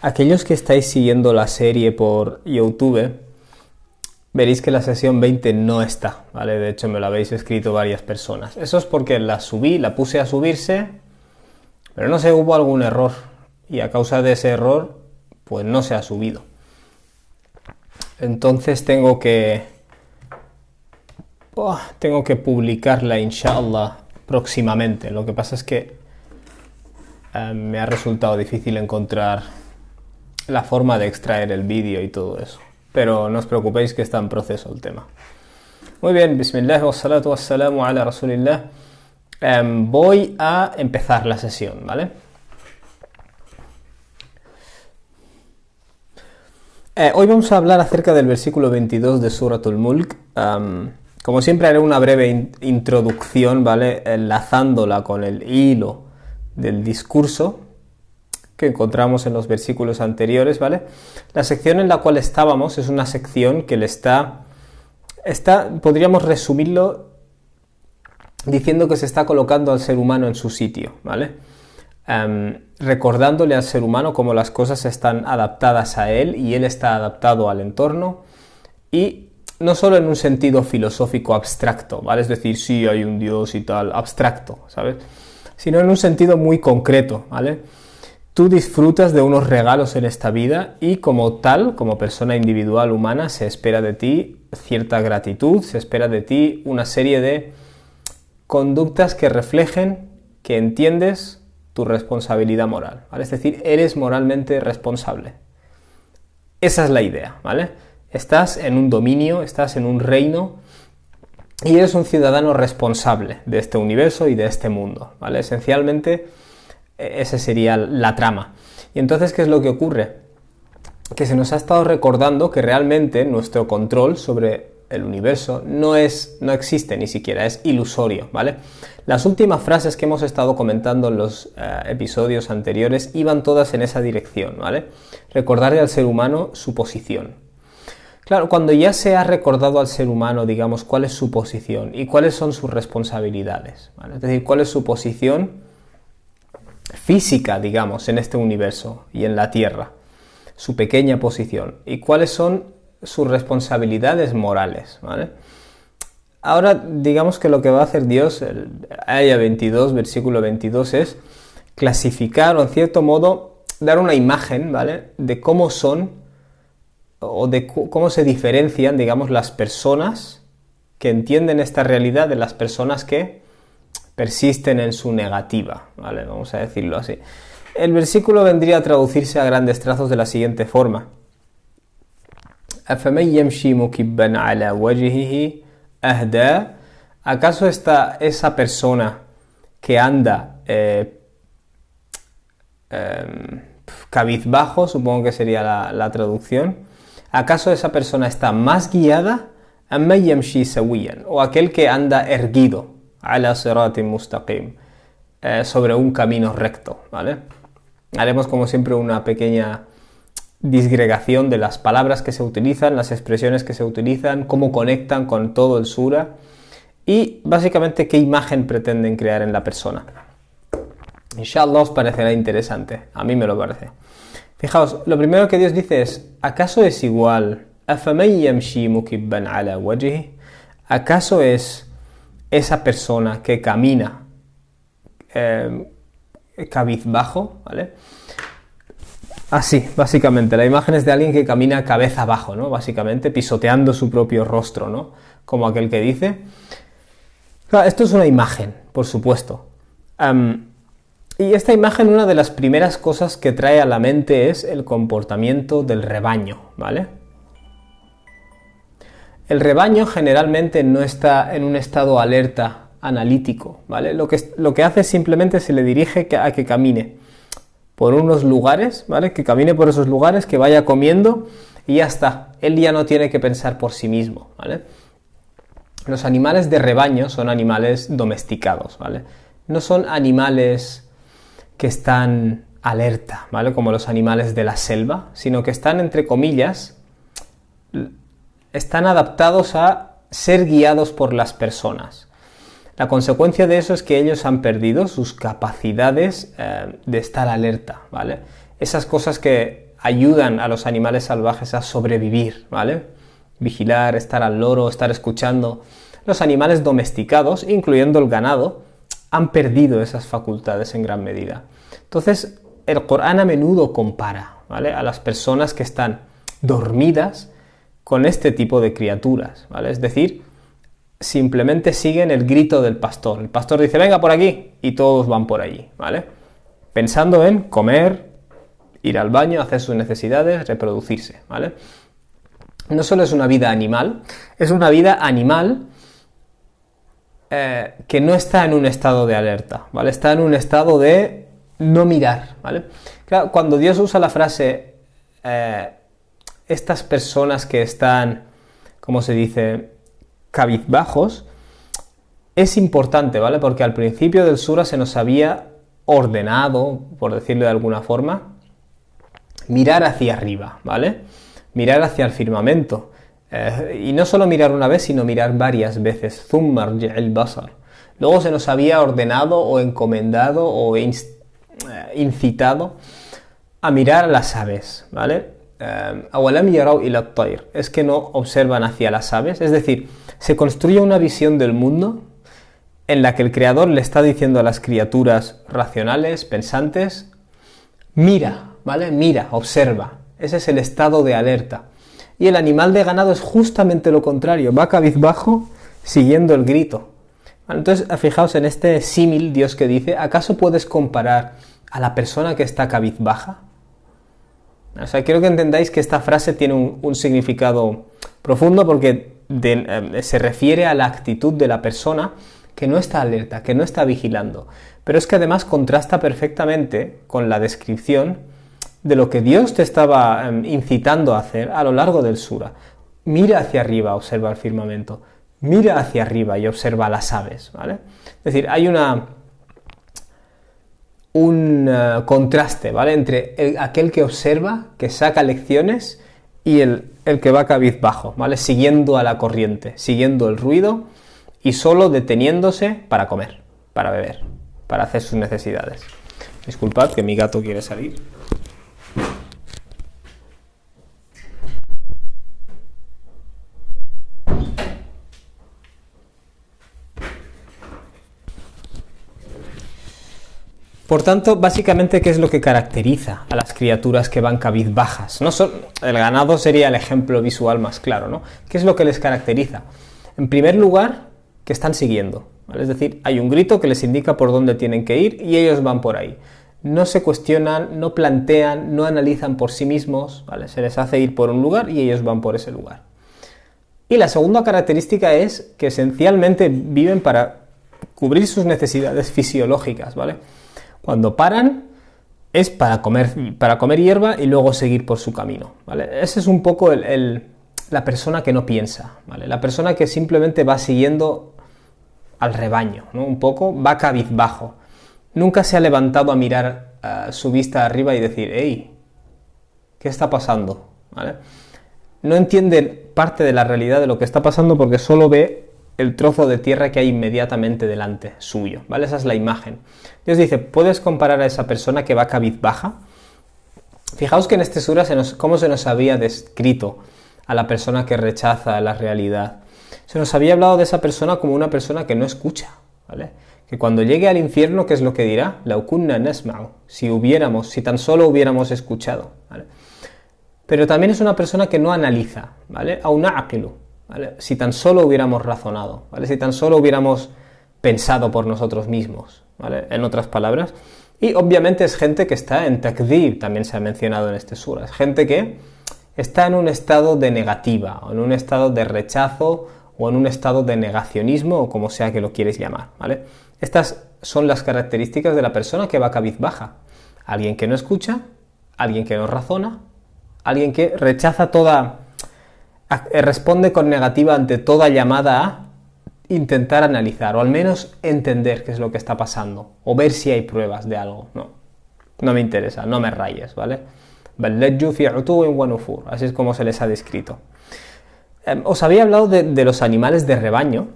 Aquellos que estáis siguiendo la serie por YouTube, veréis que la sesión 20 no está, ¿vale? De hecho, me lo habéis escrito varias personas. Eso es porque la subí, la puse a subirse, pero no sé, hubo algún error. Y a causa de ese error, pues no se ha subido. Entonces tengo que publicarla, inshallah, próximamente. Lo que pasa es que me ha resultado difícil encontrar la forma de extraer el vídeo y todo eso. Pero no os preocupéis que está en proceso el tema. Muy bien, bismillah wa salatu wa salamu ala rasulillah. Voy a empezar la sesión, ¿vale? Hoy vamos a hablar acerca del versículo 22 de Suratul Mulk. Como siempre haré una breve introducción, ¿vale? Enlazándola con el hilo del discurso que encontramos en los versículos anteriores, ¿vale? La sección en la cual estábamos es una sección que le está podríamos resumirlo diciendo que se está colocando al ser humano en su sitio, ¿vale? Recordándole al ser humano cómo las cosas están adaptadas a él y él está adaptado al entorno, y no solo en un sentido filosófico abstracto, ¿vale? Es decir, sí hay un Dios y tal, abstracto, ¿sabes? Sino en un sentido muy concreto, ¿vale? Tú disfrutas de unos regalos en esta vida y como tal, como persona individual humana, se espera de ti cierta gratitud, se espera de ti una serie de conductas que reflejen que entiendes tu responsabilidad moral, ¿vale? Es decir, eres moralmente responsable. Esa es la idea, ¿vale? Estás en un dominio, estás en un reino y eres un ciudadano responsable de este universo y de este mundo, ¿vale? Esencialmente, esa sería la trama. Y entonces, ¿qué es lo que ocurre? Que se nos ha estado recordando que realmente nuestro control sobre el universo no existe ni siquiera, es ilusorio, ¿vale? Las últimas frases que hemos estado comentando en los episodios anteriores iban todas en esa dirección, ¿vale? Recordarle al ser humano su posición. Claro, cuando ya se ha recordado al ser humano, digamos, cuál es su posición y cuáles son sus responsabilidades, ¿vale? Es decir, cuál es su posición física, digamos, en este universo y en la Tierra, su pequeña posición, y cuáles son sus responsabilidades morales, ¿vale? Ahora, digamos que lo que va a hacer Dios, el Aya 22, versículo 22, es clasificar o en cierto modo dar una imagen, ¿vale?, de cómo son o de cómo se diferencian, digamos, las personas que entienden esta realidad de las personas que persisten en su negativa, ¿vale? Vamos a decirlo así. El versículo vendría a traducirse a grandes trazos de la siguiente forma: أَفَمَنْ يَمْشِي مُكِبًّا عَلَى وَجْهِهِ أَهْدَى. ¿Acaso esa persona que anda cabizbajo, supongo que sería la traducción, acaso esa persona está más guiada أَمَّنْ يَمْشِي سَوِيًّا, o aquel que anda erguido ala siratin mustaqim, sobre un camino recto, ¿vale? Haremos como siempre una pequeña disgregación de las palabras que se utilizan, las expresiones que se utilizan, cómo conectan con todo el sura y básicamente qué imagen pretenden crear en la persona. Inshallah os parecerá interesante, a mí me lo parece. Fijaos, lo primero que Dios dice es: ¿acaso es igual? أَفَمَنْ يَمْشِي مُكِبًّا عَلَى وَجْهِهِ. ¿Acaso es esa persona que camina cabizbajo, ¿vale? Así, básicamente, la imagen es de alguien que camina cabeza abajo, ¿no? Básicamente, pisoteando su propio rostro, ¿no? Como aquel que dice. Claro, esto es una imagen, por supuesto. Y esta imagen, una de las primeras cosas que trae a la mente es el comportamiento del rebaño, ¿vale? El rebaño generalmente no está en un estado alerta analítico, ¿vale? Lo que hace simplemente se le dirige a que camine por unos lugares, ¿vale? Que camine por esos lugares, que vaya comiendo y ya está. Él ya no tiene que pensar por sí mismo, ¿vale? Los animales de rebaño son animales domesticados, ¿vale? No son animales que están alerta, ¿vale?, como los animales de la selva, sino que están, entre comillas, están adaptados a ser guiados por las personas. La consecuencia de eso es que ellos han perdido sus capacidades de estar alerta, ¿vale? Esas cosas que ayudan a los animales salvajes a sobrevivir, ¿vale? Vigilar, estar al loro, estar escuchando. Los animales domesticados, incluyendo el ganado, han perdido esas facultades en gran medida. Entonces, el Corán a menudo compara, ¿vale?, a las personas que están dormidas con este tipo de criaturas, ¿vale? Es decir, simplemente siguen el grito del pastor. El pastor dice, venga por aquí, y todos van por allí, ¿vale? Pensando en comer, ir al baño, hacer sus necesidades, reproducirse, ¿vale? No solo es una vida animal, es una vida animal que no está en un estado de alerta, ¿vale? Está en un estado de no mirar, ¿vale? Claro, cuando Dios usa la frase estas personas que están, ¿cómo se dice?, cabizbajos, es importante, ¿vale? Porque al principio del sura se nos había ordenado, por decirlo de alguna forma, mirar hacia arriba, ¿vale? Mirar hacia el firmamento. Y no solo mirar una vez, sino mirar varias veces. Thumma rji'il basar. Luego se nos había ordenado o encomendado o incitado a mirar a las aves, ¿vale? Awalam yarau ila at-tayr. Es que no observan hacia las aves. Es decir, se construye una visión del mundo en la que el Creador le está diciendo a las criaturas racionales, pensantes, mira, ¿vale? Mira, observa. Ese es el estado de alerta. Y el animal de ganado es justamente lo contrario, va cabizbajo siguiendo el grito. Entonces, fijaos en este símil, Dios que dice, ¿acaso puedes comparar a la persona que está cabizbaja? O sea, quiero que entendáis que esta frase tiene un significado profundo porque se refiere a la actitud de la persona que no está alerta, que no está vigilando. Pero es que además contrasta perfectamente con la descripción de lo que Dios te estaba incitando a hacer a lo largo del sura. Mira hacia arriba, observa el firmamento. Mira hacia arriba y observa las aves, ¿vale? Es decir, hay un contraste, ¿vale?, entre aquel que observa, que saca lecciones, y el que va cabizbajo, ¿vale?, siguiendo a la corriente, siguiendo el ruido y solo deteniéndose para comer, para beber, para hacer sus necesidades. Disculpad que mi gato quiere salir. Por tanto, básicamente, ¿qué es lo que caracteriza a las criaturas que van cabizbajas? El ganado sería el ejemplo visual más claro, ¿no? ¿Qué es lo que les caracteriza? En primer lugar, que están siguiendo, ¿vale? Es decir, hay un grito que les indica por dónde tienen que ir y ellos van por ahí. No se cuestionan, no plantean, no analizan por sí mismos, ¿vale? Se les hace ir por un lugar y ellos van por ese lugar. Y la segunda característica es que esencialmente viven para cubrir sus necesidades fisiológicas, ¿vale? Cuando paran es para comer hierba y luego seguir por su camino, ¿vale? Ese es un poco la persona que no piensa, ¿vale? La persona que simplemente va siguiendo al rebaño, ¿no? Un poco va cabizbajo. Nunca se ha levantado a mirar su vista arriba y decir, hey, ¿qué está pasando? ¿Vale? No entiende parte de la realidad de lo que está pasando porque solo ve el trozo de tierra que hay inmediatamente delante suyo, ¿vale? Esa es la imagen. Dios dice, ¿puedes comparar a esa persona que va cabizbaja? Fijaos que en este sura cómo se nos había descrito a la persona que rechaza la realidad. Se nos había hablado de esa persona como una persona que no escucha, ¿vale? Que cuando llegue al infierno, ¿qué es lo que dirá? Lau kunna nasma'u, si tan solo hubiéramos escuchado, ¿vale? Pero también es una persona que no analiza, ¿vale? Au na'qilu, ¿vale? Si tan solo hubiéramos razonado, ¿vale? Si tan solo hubiéramos pensado por nosotros mismos, ¿vale? En otras palabras. Y obviamente es gente que está en takdib, también se ha mencionado en este sura. Es gente que está en un estado de negativa, o en un estado de rechazo, o en un estado de negacionismo, o como sea que lo quieres llamar, ¿vale? Estas son las características de la persona que va cabizbaja. Alguien que no escucha, alguien que no razona, alguien que rechaza responde con negativa ante toda llamada a intentar analizar, o al menos entender qué es lo que está pasando, o ver si hay pruebas de algo. No me interesa, no me rayes, ¿vale? Así es como se les ha descrito. Os había hablado de los animales de rebaño,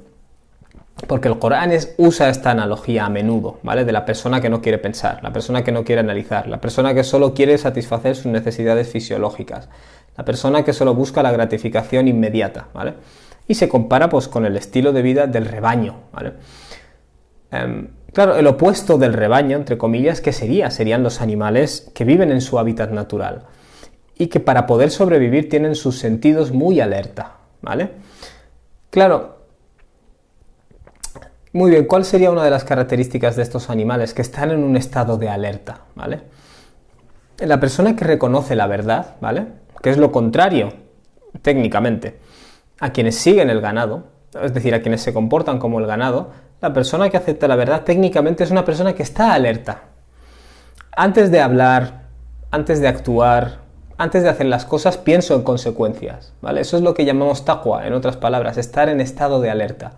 Porque el Corán usa esta analogía a menudo, ¿vale? De la persona que no quiere pensar, la persona que no quiere analizar, la persona que solo quiere satisfacer sus necesidades fisiológicas, la persona que solo busca la gratificación inmediata, ¿vale? Y se compara pues con el estilo de vida del rebaño, ¿vale? Claro, el opuesto del rebaño, entre comillas, ¿qué sería? Serían los animales que viven en su hábitat natural y que para poder sobrevivir tienen sus sentidos muy alerta, ¿vale? Claro, muy bien, ¿cuál sería una de las características de estos animales que están en un estado de alerta, ¿vale? La persona que reconoce la verdad, ¿vale? Que es lo contrario, técnicamente, a quienes siguen el ganado, es decir, a quienes se comportan como el ganado, la persona que acepta la verdad técnicamente es una persona que está alerta. Antes de hablar, antes de actuar, antes de hacer las cosas, pienso en consecuencias, ¿vale? Eso es lo que llamamos taqwa, en otras palabras, estar en estado de alerta.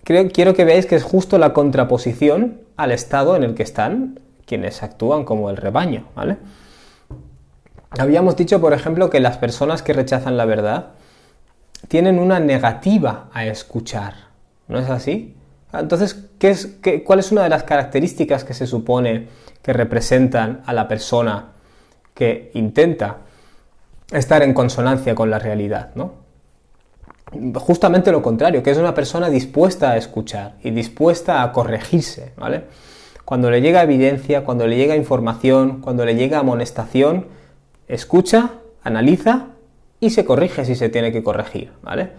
Quiero que veáis que es justo la contraposición al estado en el que están quienes actúan como el rebaño, ¿vale? Habíamos dicho, por ejemplo, que las personas que rechazan la verdad tienen una negativa a escuchar, ¿no es así? Entonces, ¿cuál es una de las características que se supone que representan a la persona que intenta estar en consonancia con la realidad, ¿no? Justamente lo contrario, que es una persona dispuesta a escuchar y dispuesta a corregirse, ¿vale? Cuando le llega evidencia, cuando le llega información, cuando le llega amonestación, escucha, analiza y se corrige si se tiene que corregir, ¿vale?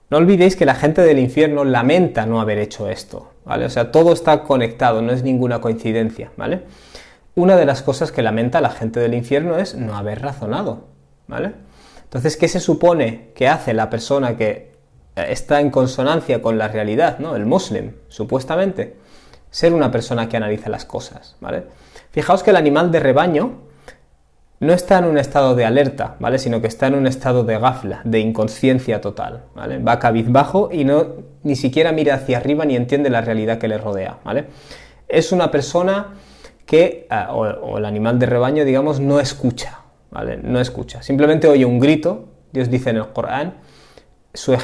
No olvidéis que la gente del infierno lamenta no haber hecho esto, ¿vale? O sea, todo está conectado, no es ninguna coincidencia, ¿vale? Una de las cosas que lamenta la gente del infierno es no haber razonado, ¿vale? Entonces, ¿qué se supone que hace la persona que está en consonancia con la realidad, ¿no? El muslim, supuestamente. Ser una persona que analiza las cosas, ¿vale? Fijaos que el animal de rebaño no está en un estado de alerta, ¿vale? Sino que está en un estado de gafla, de inconsciencia total, ¿vale? Va cabizbajo y ni siquiera mira hacia arriba ni entiende la realidad que le rodea, ¿vale? Es una persona que, o el animal de rebaño, digamos, no escucha, ¿vale? No escucha, simplemente oye un grito. Dios dice en el Corán,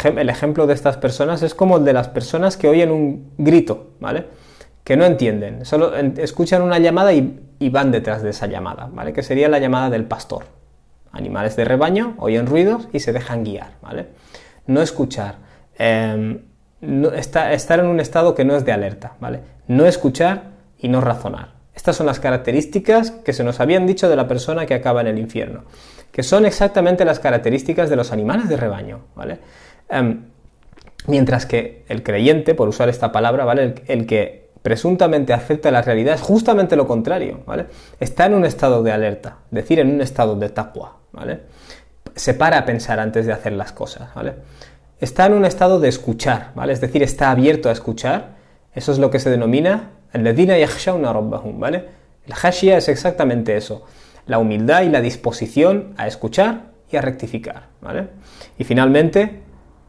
el ejemplo de estas personas es como el de las personas que oyen un grito, ¿vale? Que no entienden, solo escuchan una llamada y van detrás de esa llamada, ¿vale? Que sería la llamada del pastor. Animales de rebaño oyen ruidos y se dejan guiar, ¿vale? No escuchar, estar en un estado que no es de alerta, ¿vale? No escuchar y no razonar. Estas son las características que se nos habían dicho de la persona que acaba en el infierno, que son exactamente las características de los animales de rebaño, ¿vale? Mientras que el creyente, por usar esta palabra, ¿vale? El que presuntamente acepta la realidad es justamente lo contrario, ¿vale? Está en un estado de alerta, es decir, en un estado de taqwa, ¿vale? Se para a pensar antes de hacer las cosas, ¿vale? Está en un estado de escuchar, ¿vale? Es decir, está abierto a escuchar. Eso es lo que se denomina الذين يخشون ربهم, ¿vale? El khashya es exactamente eso, la humildad y la disposición a escuchar y a rectificar, ¿vale? Y finalmente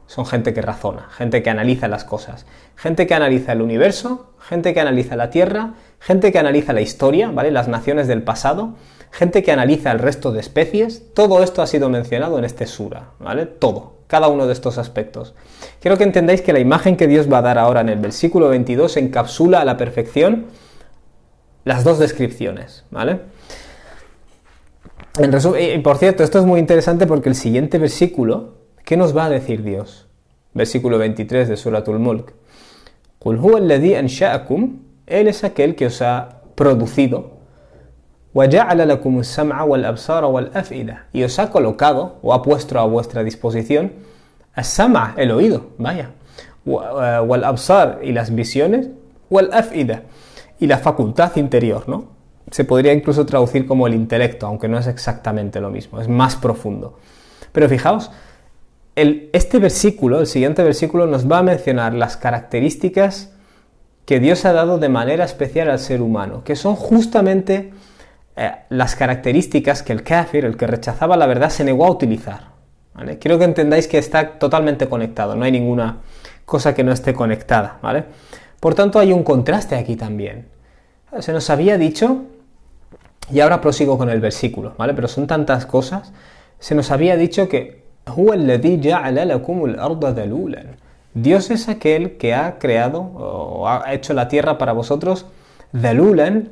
son gente que razona, gente que analiza las cosas, gente que analiza el universo, gente que analiza la tierra, gente que analiza la historia, ¿vale? Las naciones del pasado, gente que analiza el resto de especies. Todo esto ha sido mencionado en este sura, ¿vale? Todo, cada uno de estos aspectos. Quiero que entendáis que la imagen que Dios va a dar ahora en el versículo 22 encapsula a la perfección las dos descripciones, ¿vale? En resumen, y por cierto, esto es muy interesante porque el siguiente versículo, ¿qué nos va a decir Dios? Versículo 23 de Suratul Mulk. Qul huwa alladhi ansha'akum, Él es aquel que os ha producido, وَجَعَلَ لَكُمُ السَّمْعَ وَالْأَبْصَارَ وَالْأَفْئِدَةَ, y os ha colocado o ha puesto a vuestra disposición السَّمْعَ, el oído, vaya, وَالْأَبْصَارَ, y las visiones, وَالْأَفْئِدَةَ, y la facultad interior, ¿no? Se podría incluso traducir como el intelecto, aunque no es exactamente lo mismo, es más profundo. Pero fijaos, este versículo, el siguiente versículo, nos va a mencionar las características que Dios ha dado de manera especial al ser humano, que son justamente las características que el kafir, el que rechazaba la verdad, se negó a utilizar, ¿vale? Quiero que entendáis que está totalmente conectado, no hay ninguna cosa que no esté conectada, ¿vale? Por tanto, hay un contraste aquí también. Se nos había dicho, y ahora prosigo con el versículo, ¿vale? Pero son tantas cosas. Se nos había dicho que هو الذي جعل لكم الأرض ذلولا. Dios es aquel que ha creado o ha hecho la tierra para vosotros dhalulan,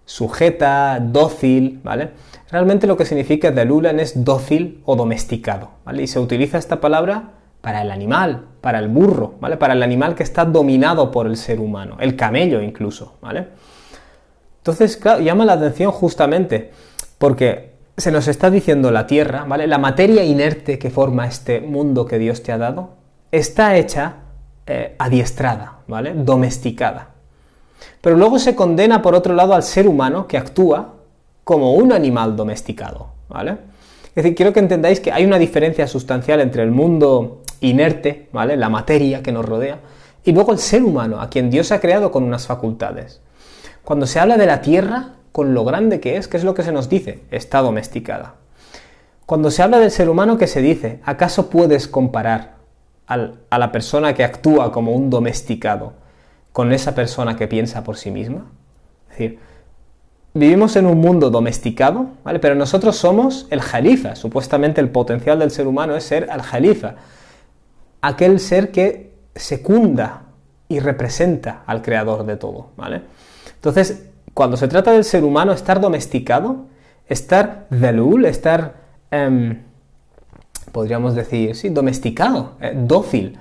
sujeta, dócil, ¿vale? Realmente lo que significa dhalulan es dócil o domesticado, ¿vale? Y se utiliza esta palabra para el animal, para el burro, ¿vale? Para el animal que está dominado por el ser humano, el camello incluso, ¿vale? Entonces, claro, llama la atención justamente porque se nos está diciendo la tierra, ¿vale? La materia inerte que forma este mundo que Dios te ha dado está hecha adiestrada, ¿vale? Domesticada. Pero luego se condena por otro lado al ser humano que actúa como un animal domesticado, ¿vale? Es decir, quiero que entendáis que hay una diferencia sustancial entre el mundo inerte, ¿vale? La materia que nos rodea, y luego el ser humano, a quien Dios ha creado con unas facultades. Cuando se habla de la tierra, con lo grande que es, ¿qué es lo que se nos dice? Está domesticada. Cuando se habla del ser humano, ¿qué se dice? ¿Acaso puedes comparar a la persona que actúa como un domesticado con esa persona que piensa por sí misma? Es decir, vivimos en un mundo domesticado, ¿vale? Pero nosotros somos el jalifa. Supuestamente el potencial del ser humano es ser el jalifa, aquel ser que secunda y representa al creador de todo, ¿vale? Entonces, cuando se trata del ser humano, estar domesticado, estar dhalul, estar, podríamos decir, sí, domesticado, dócil,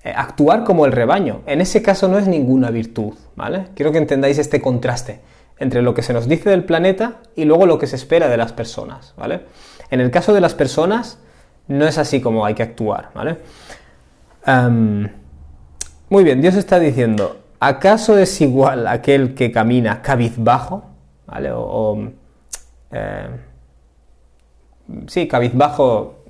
actuar como el rebaño, en ese caso no es ninguna virtud, ¿vale? Quiero que entendáis este contraste entre lo que se nos dice del planeta y luego lo que se espera de las personas, ¿vale? En el caso de las personas, no es así como hay que actuar, ¿vale? Muy bien, Dios está diciendo, ¿acaso es igual aquel que camina cabizbajo? ¿Vale? Sí, cabizbajo.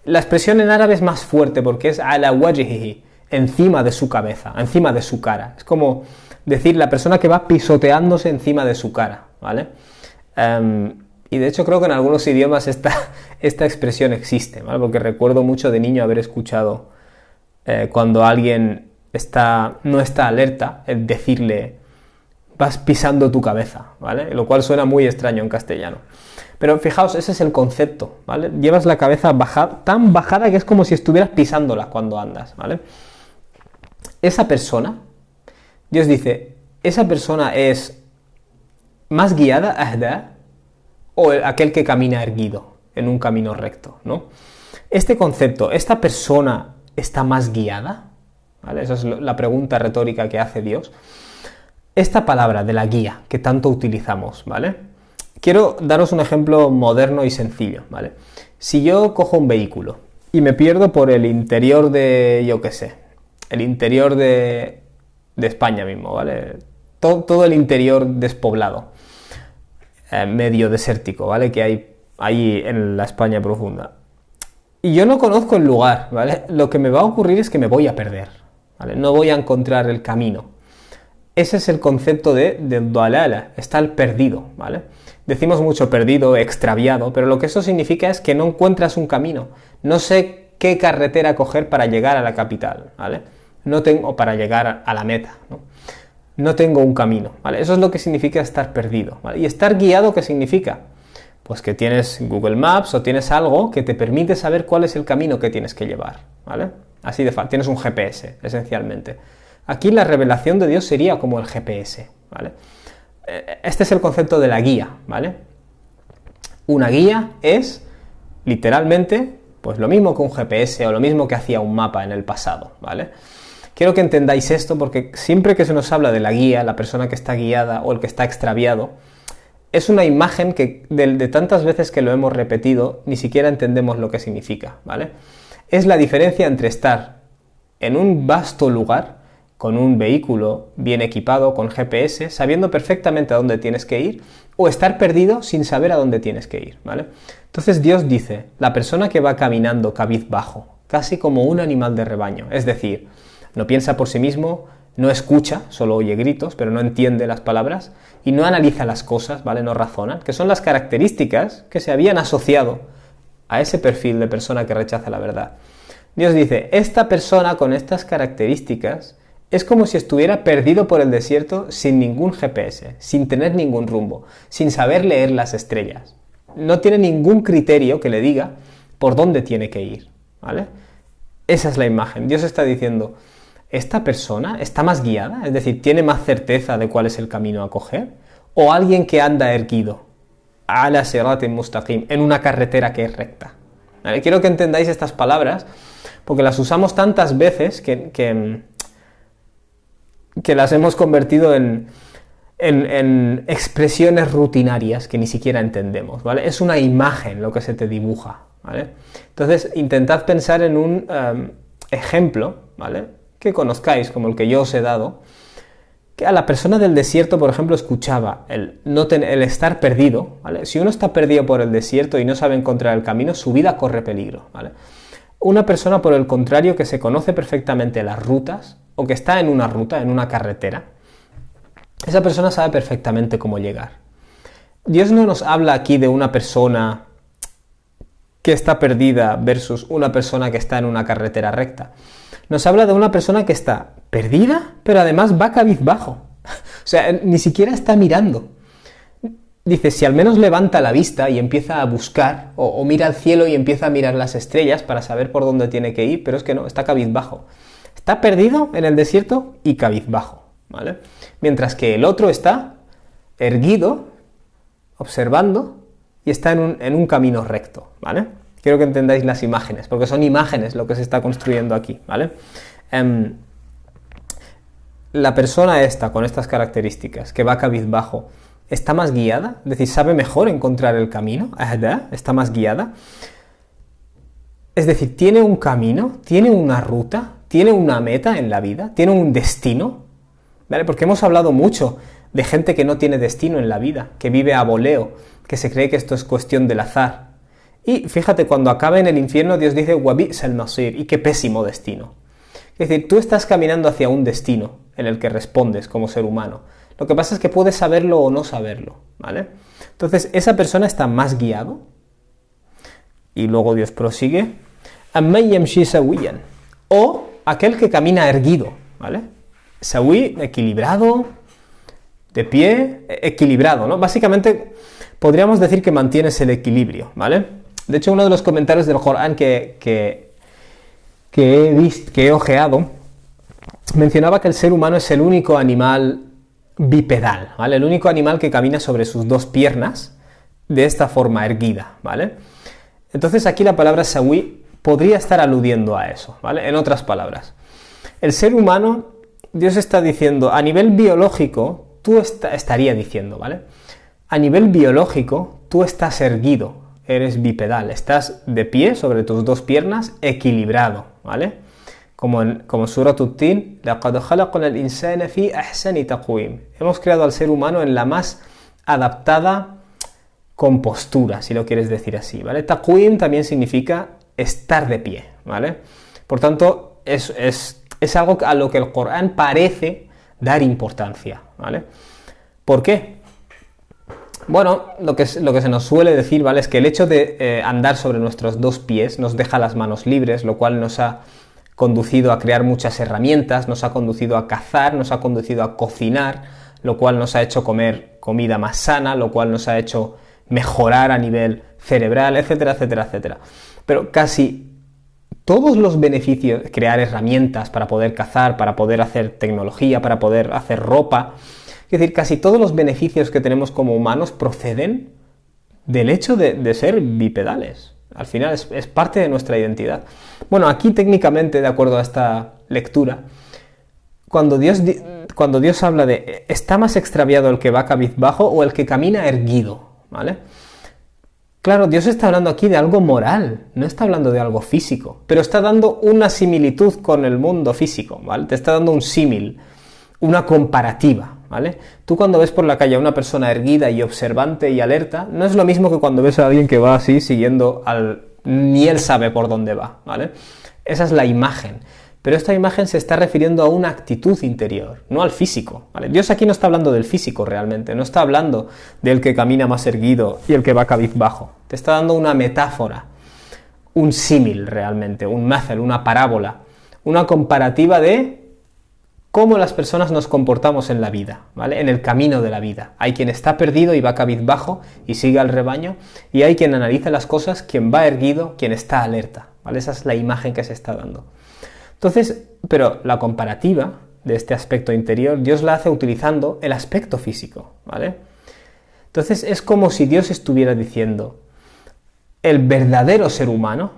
La expresión en árabe es más fuerte porque es ala wajhihi, encima de su cabeza, encima de su cara. Es como decir la persona que va pisoteándose encima de su cara, ¿vale? Y de hecho creo que en algunos idiomas esta expresión existe, ¿vale? Porque recuerdo mucho de niño haber escuchado cuando alguien no está alerta, el decirle vas pisando tu cabeza, ¿vale? Lo cual suena muy extraño en castellano. Pero fijaos, ese es el concepto, ¿vale? Llevas la cabeza tan bajada que es como si estuvieras pisándola cuando andas, ¿vale? Esa persona, Dios dice, esa persona es más guiada, ahda, o aquel que camina erguido en un camino recto, ¿no? Este concepto, ¿esta persona está más guiada? ¿Vale? Esa es la pregunta retórica que hace Dios. Esta palabra de la guía que tanto utilizamos, ¿vale? Quiero daros un ejemplo moderno y sencillo, ¿vale? Si yo cojo un vehículo y me pierdo por el interior de, yo qué sé, el interior de España mismo, ¿vale? Todo el interior despoblado, medio desértico, ¿vale? Que hay ahí en la España profunda. Y yo no conozco el lugar, ¿vale? Lo que me va a ocurrir es que me voy a perder, ¿vale? No voy a encontrar el camino. Ese es el concepto de dalala, estar perdido, ¿vale? Decimos mucho perdido, extraviado, pero lo que eso significa es que no encuentras un camino. No sé qué carretera coger para llegar a la capital, ¿vale? O para llegar a la meta, ¿no? No tengo un camino, ¿vale? Eso es lo que significa estar perdido, ¿vale? ¿Y estar guiado qué significa? Pues que tienes Google Maps o tienes algo que te permite saber cuál es el camino que tienes que llevar, ¿vale? Así de fácil, tienes un GPS, esencialmente. Aquí la revelación de Dios sería como el GPS, ¿vale? Este es el concepto de la guía, ¿vale? Una guía es, literalmente, pues lo mismo que un GPS o lo mismo que hacía un mapa en el pasado, ¿vale? Quiero que entendáis esto porque siempre que se nos habla de la guía, la persona que está guiada o el que está extraviado, es una imagen que de tantas veces que lo hemos repetido, ni siquiera entendemos lo que significa, ¿vale? Es la diferencia entre estar en un vasto lugar, con un vehículo bien equipado, con GPS, sabiendo perfectamente a dónde tienes que ir, o estar perdido sin saber a dónde tienes que ir, ¿vale? Entonces Dios dice, la persona que va caminando cabizbajo, casi como un animal de rebaño, es decir, no piensa por sí mismo, no escucha, solo oye gritos, pero no entiende las palabras, y no analiza las cosas, ¿vale? No razona, que son las características que se habían asociado a ese perfil de persona que rechaza la verdad. Dios dice, esta persona con estas características es como si estuviera perdido por el desierto sin ningún GPS, sin tener ningún rumbo, sin saber leer las estrellas. No tiene ningún criterio que le diga por dónde tiene que ir, ¿vale? Esa es la imagen. Dios está diciendo, ¿esta persona está más guiada? Es decir, ¿tiene más certeza de cuál es el camino a coger? ¿O alguien que anda erguido? Ala siratin mustaqim, en una carretera que es recta. ¿Vale? Quiero que entendáis estas palabras, porque las usamos tantas veces que las hemos convertido en expresiones rutinarias que ni siquiera entendemos, ¿vale? Es una imagen lo que se te dibuja, ¿vale? Entonces, intentad pensar en un ejemplo, ¿vale?, que conozcáis, como el que yo os he dado, que a la persona del desierto, por ejemplo, escuchaba el estar perdido, ¿vale? Si uno está perdido por el desierto y no sabe encontrar el camino, su vida corre peligro, ¿vale? Una persona, por el contrario, que se conoce perfectamente las rutas, o que está en una ruta, en una carretera, esa persona sabe perfectamente cómo llegar. Dios no nos habla aquí de una persona que está perdida versus una persona que está en una carretera recta. Nos habla de una persona que está perdida, pero además va cabizbajo. O sea, ni siquiera está mirando. Dice, si al menos levanta la vista y empieza a buscar, o mira al cielo y empieza a mirar las estrellas para saber por dónde tiene que ir, pero es que no, está cabizbajo. Está perdido en el desierto y cabizbajo, ¿vale? Mientras que el otro está erguido, observando, y está en un camino recto, ¿vale? Quiero que entendáis las imágenes, porque son imágenes lo que se está construyendo aquí, ¿vale? La persona esta, con estas características, que va cabizbajo, ¿está más guiada? Es decir, ¿sabe mejor encontrar el camino? ¿Está más guiada? Es decir, ¿tiene un camino? ¿Tiene una ruta? ¿Tiene una meta en la vida? ¿Tiene un destino? ¿Vale? Porque hemos hablado mucho de gente que no tiene destino en la vida, que vive a voleo, que se cree que esto es cuestión del azar. Y fíjate, cuando acabe en el infierno, Dios dice, وَبِئْسَ الْمَصِيرُ, y qué pésimo destino. Es decir, tú estás caminando hacia un destino en el que respondes como ser humano. Lo que pasa es que puedes saberlo o no saberlo, ¿vale? Entonces, esa persona está más guiado. Y luego Dios prosigue, أَمَّنْ يَمْشِي سَوِيًّا, o aquel que camina erguido, ¿vale? Sawi, equilibrado, de pie, equilibrado, ¿no? Básicamente, podríamos decir que mantienes el equilibrio, ¿vale? De hecho, uno de los comentarios del Corán que he ojeado mencionaba que el ser humano es el único animal bipedal, ¿vale? El único animal que camina sobre sus dos piernas de esta forma erguida, ¿vale? Entonces aquí la palabra sawi podría estar aludiendo a eso, ¿vale? En otras palabras, el ser humano, Dios está diciendo, a nivel biológico, estaría diciendo, ¿vale? A nivel biológico, tú estás erguido, eres bipedal, estás de pie sobre tus dos piernas, equilibrado, ¿vale? Como Surat At-Tin, لَقَدْ خَلَقْنَا الْإِنسَانَ فِي أَحْسَنِ تَقْوِيمٍ. Hemos creado al ser humano en la más adaptada compostura, si lo quieres decir así, ¿vale? Taqwim también significa estar de pie, ¿vale? Por tanto, es algo a lo que el Corán parece dar importancia, ¿vale? ¿Por qué? Bueno, lo que se nos suele decir, ¿vale?, es que el hecho de andar sobre nuestros dos pies nos deja las manos libres, lo cual nos ha conducido a crear muchas herramientas, nos ha conducido a cazar, nos ha conducido a cocinar, lo cual nos ha hecho comer comida más sana, lo cual nos ha hecho mejorar a nivel cerebral, etcétera, etcétera, etcétera. Pero casi todos los beneficios, crear herramientas para poder cazar, para poder hacer tecnología, para poder hacer ropa, es decir, casi todos los beneficios que tenemos como humanos proceden del hecho de ser bipedales. Al final es parte de nuestra identidad. Bueno, aquí técnicamente, de acuerdo a esta lectura, cuando Dios habla de ¿está más extraviado el que va cabizbajo o el que camina erguido? ¿Vale? Claro, Dios está hablando aquí de algo moral, no está hablando de algo físico, pero está dando una similitud con el mundo físico, ¿vale? Te está dando un símil, una comparativa, ¿vale? Tú cuando ves por la calle a una persona erguida y observante y alerta, no es lo mismo que cuando ves a alguien que va así siguiendo ni él sabe por dónde va, ¿vale? Esa es la imagen. Pero esta imagen se está refiriendo a una actitud interior, no al físico, ¿vale? Dios aquí no está hablando del físico realmente, no está hablando del que camina más erguido y el que va cabizbajo. Te está dando una metáfora, un símil realmente, un mathal, una parábola, una comparativa de cómo las personas nos comportamos en la vida, ¿vale? En el camino de la vida. Hay quien está perdido y va cabizbajo y sigue al rebaño, y hay quien analiza las cosas, quien va erguido, quien está alerta, ¿vale? Esa es la imagen que se está dando. Entonces, pero la comparativa de este aspecto interior, Dios la hace utilizando el aspecto físico, ¿vale? Entonces es como si Dios estuviera diciendo, el verdadero ser humano,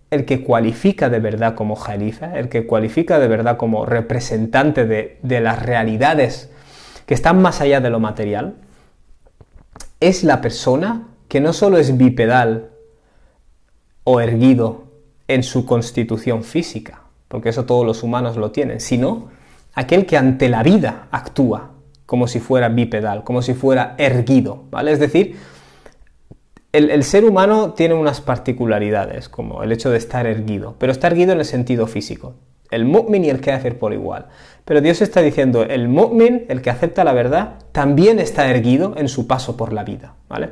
el que cualifica de verdad como jalifa, el que cualifica de verdad como representante de las realidades que están más allá de lo material, es la persona que no solo es bipedal o erguido en su constitución física, porque eso todos los humanos lo tienen, sino aquel que ante la vida actúa como si fuera bipedal, como si fuera erguido, ¿vale? Es decir, el ser humano tiene unas particularidades, como el hecho de estar erguido, pero está erguido en el sentido físico. El mu'min y el kafir por igual. Pero Dios está diciendo, el mu'min, el que acepta la verdad, también está erguido en su paso por la vida, ¿vale?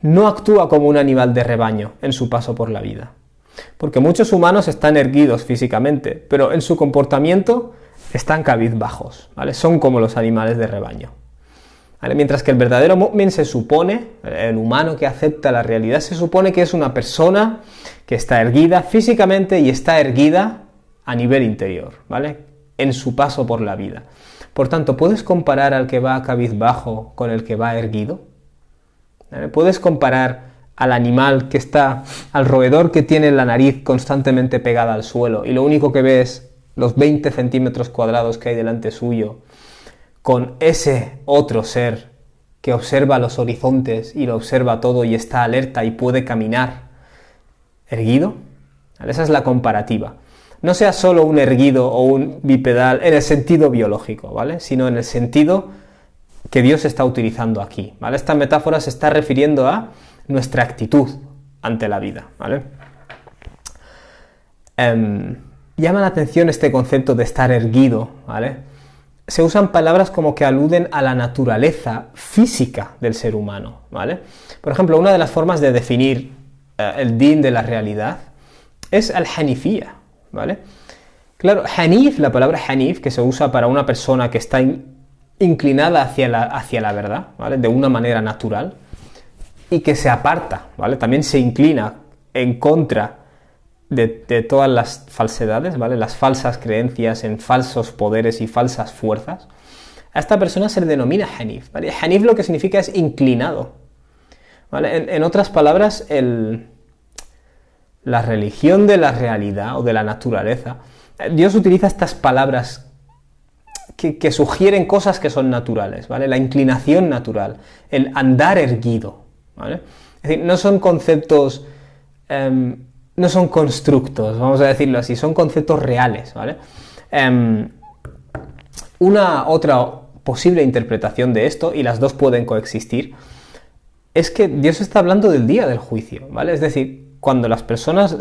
No actúa como un animal de rebaño en su paso por la vida. Porque muchos humanos están erguidos físicamente, pero en su comportamiento están cabizbajos, ¿vale? Son como los animales de rebaño, ¿vale? Mientras que el verdadero mu'min se supone, el humano que acepta la realidad, se supone que es una persona que está erguida físicamente y está erguida a nivel interior, ¿vale? En su paso por la vida. Por tanto, ¿puedes comparar al que va cabizbajo con el que va erguido? ¿Vale? ¿Puedes comparar al animal que está, al roedor que tiene la nariz constantemente pegada al suelo y lo único que ve es los 20 centímetros cuadrados que hay delante suyo, con ese otro ser que observa los horizontes y lo observa todo y está alerta y puede caminar erguido? ¿Vale? Esa es la comparativa. No sea solo un erguido o un bipedal en el sentido biológico, ¿vale? Sino en el sentido que Dios está utilizando aquí, ¿vale? Esta metáfora se está refiriendo a nuestra actitud ante la vida, ¿vale? Llama la atención este concepto de estar erguido, ¿vale? Se usan palabras como que aluden a la naturaleza física del ser humano, ¿vale? Por ejemplo, una de las formas de definir el din de la realidad es al-hanifiyya, ¿vale? Claro, hanif, la palabra hanif, que se usa para una persona que está inclinada hacia la verdad, ¿vale? De una manera natural, y que se aparta, ¿vale? También se inclina en contra de todas las falsedades, ¿vale? Las falsas creencias en falsos poderes y falsas fuerzas. A esta persona se le denomina hanif, ¿vale? Hanif lo que significa es inclinado, ¿vale? En otras palabras, la religión de la realidad o de la naturaleza, Dios utiliza estas palabras que sugieren cosas que son naturales, ¿vale? La inclinación natural, el andar erguido, ¿vale? Es decir, no son conceptos, no son constructos, vamos a decirlo así, son conceptos reales, ¿vale? Una otra posible interpretación de esto, y las dos pueden coexistir, es que Dios está hablando del día del juicio, ¿vale? Es decir, cuando las personas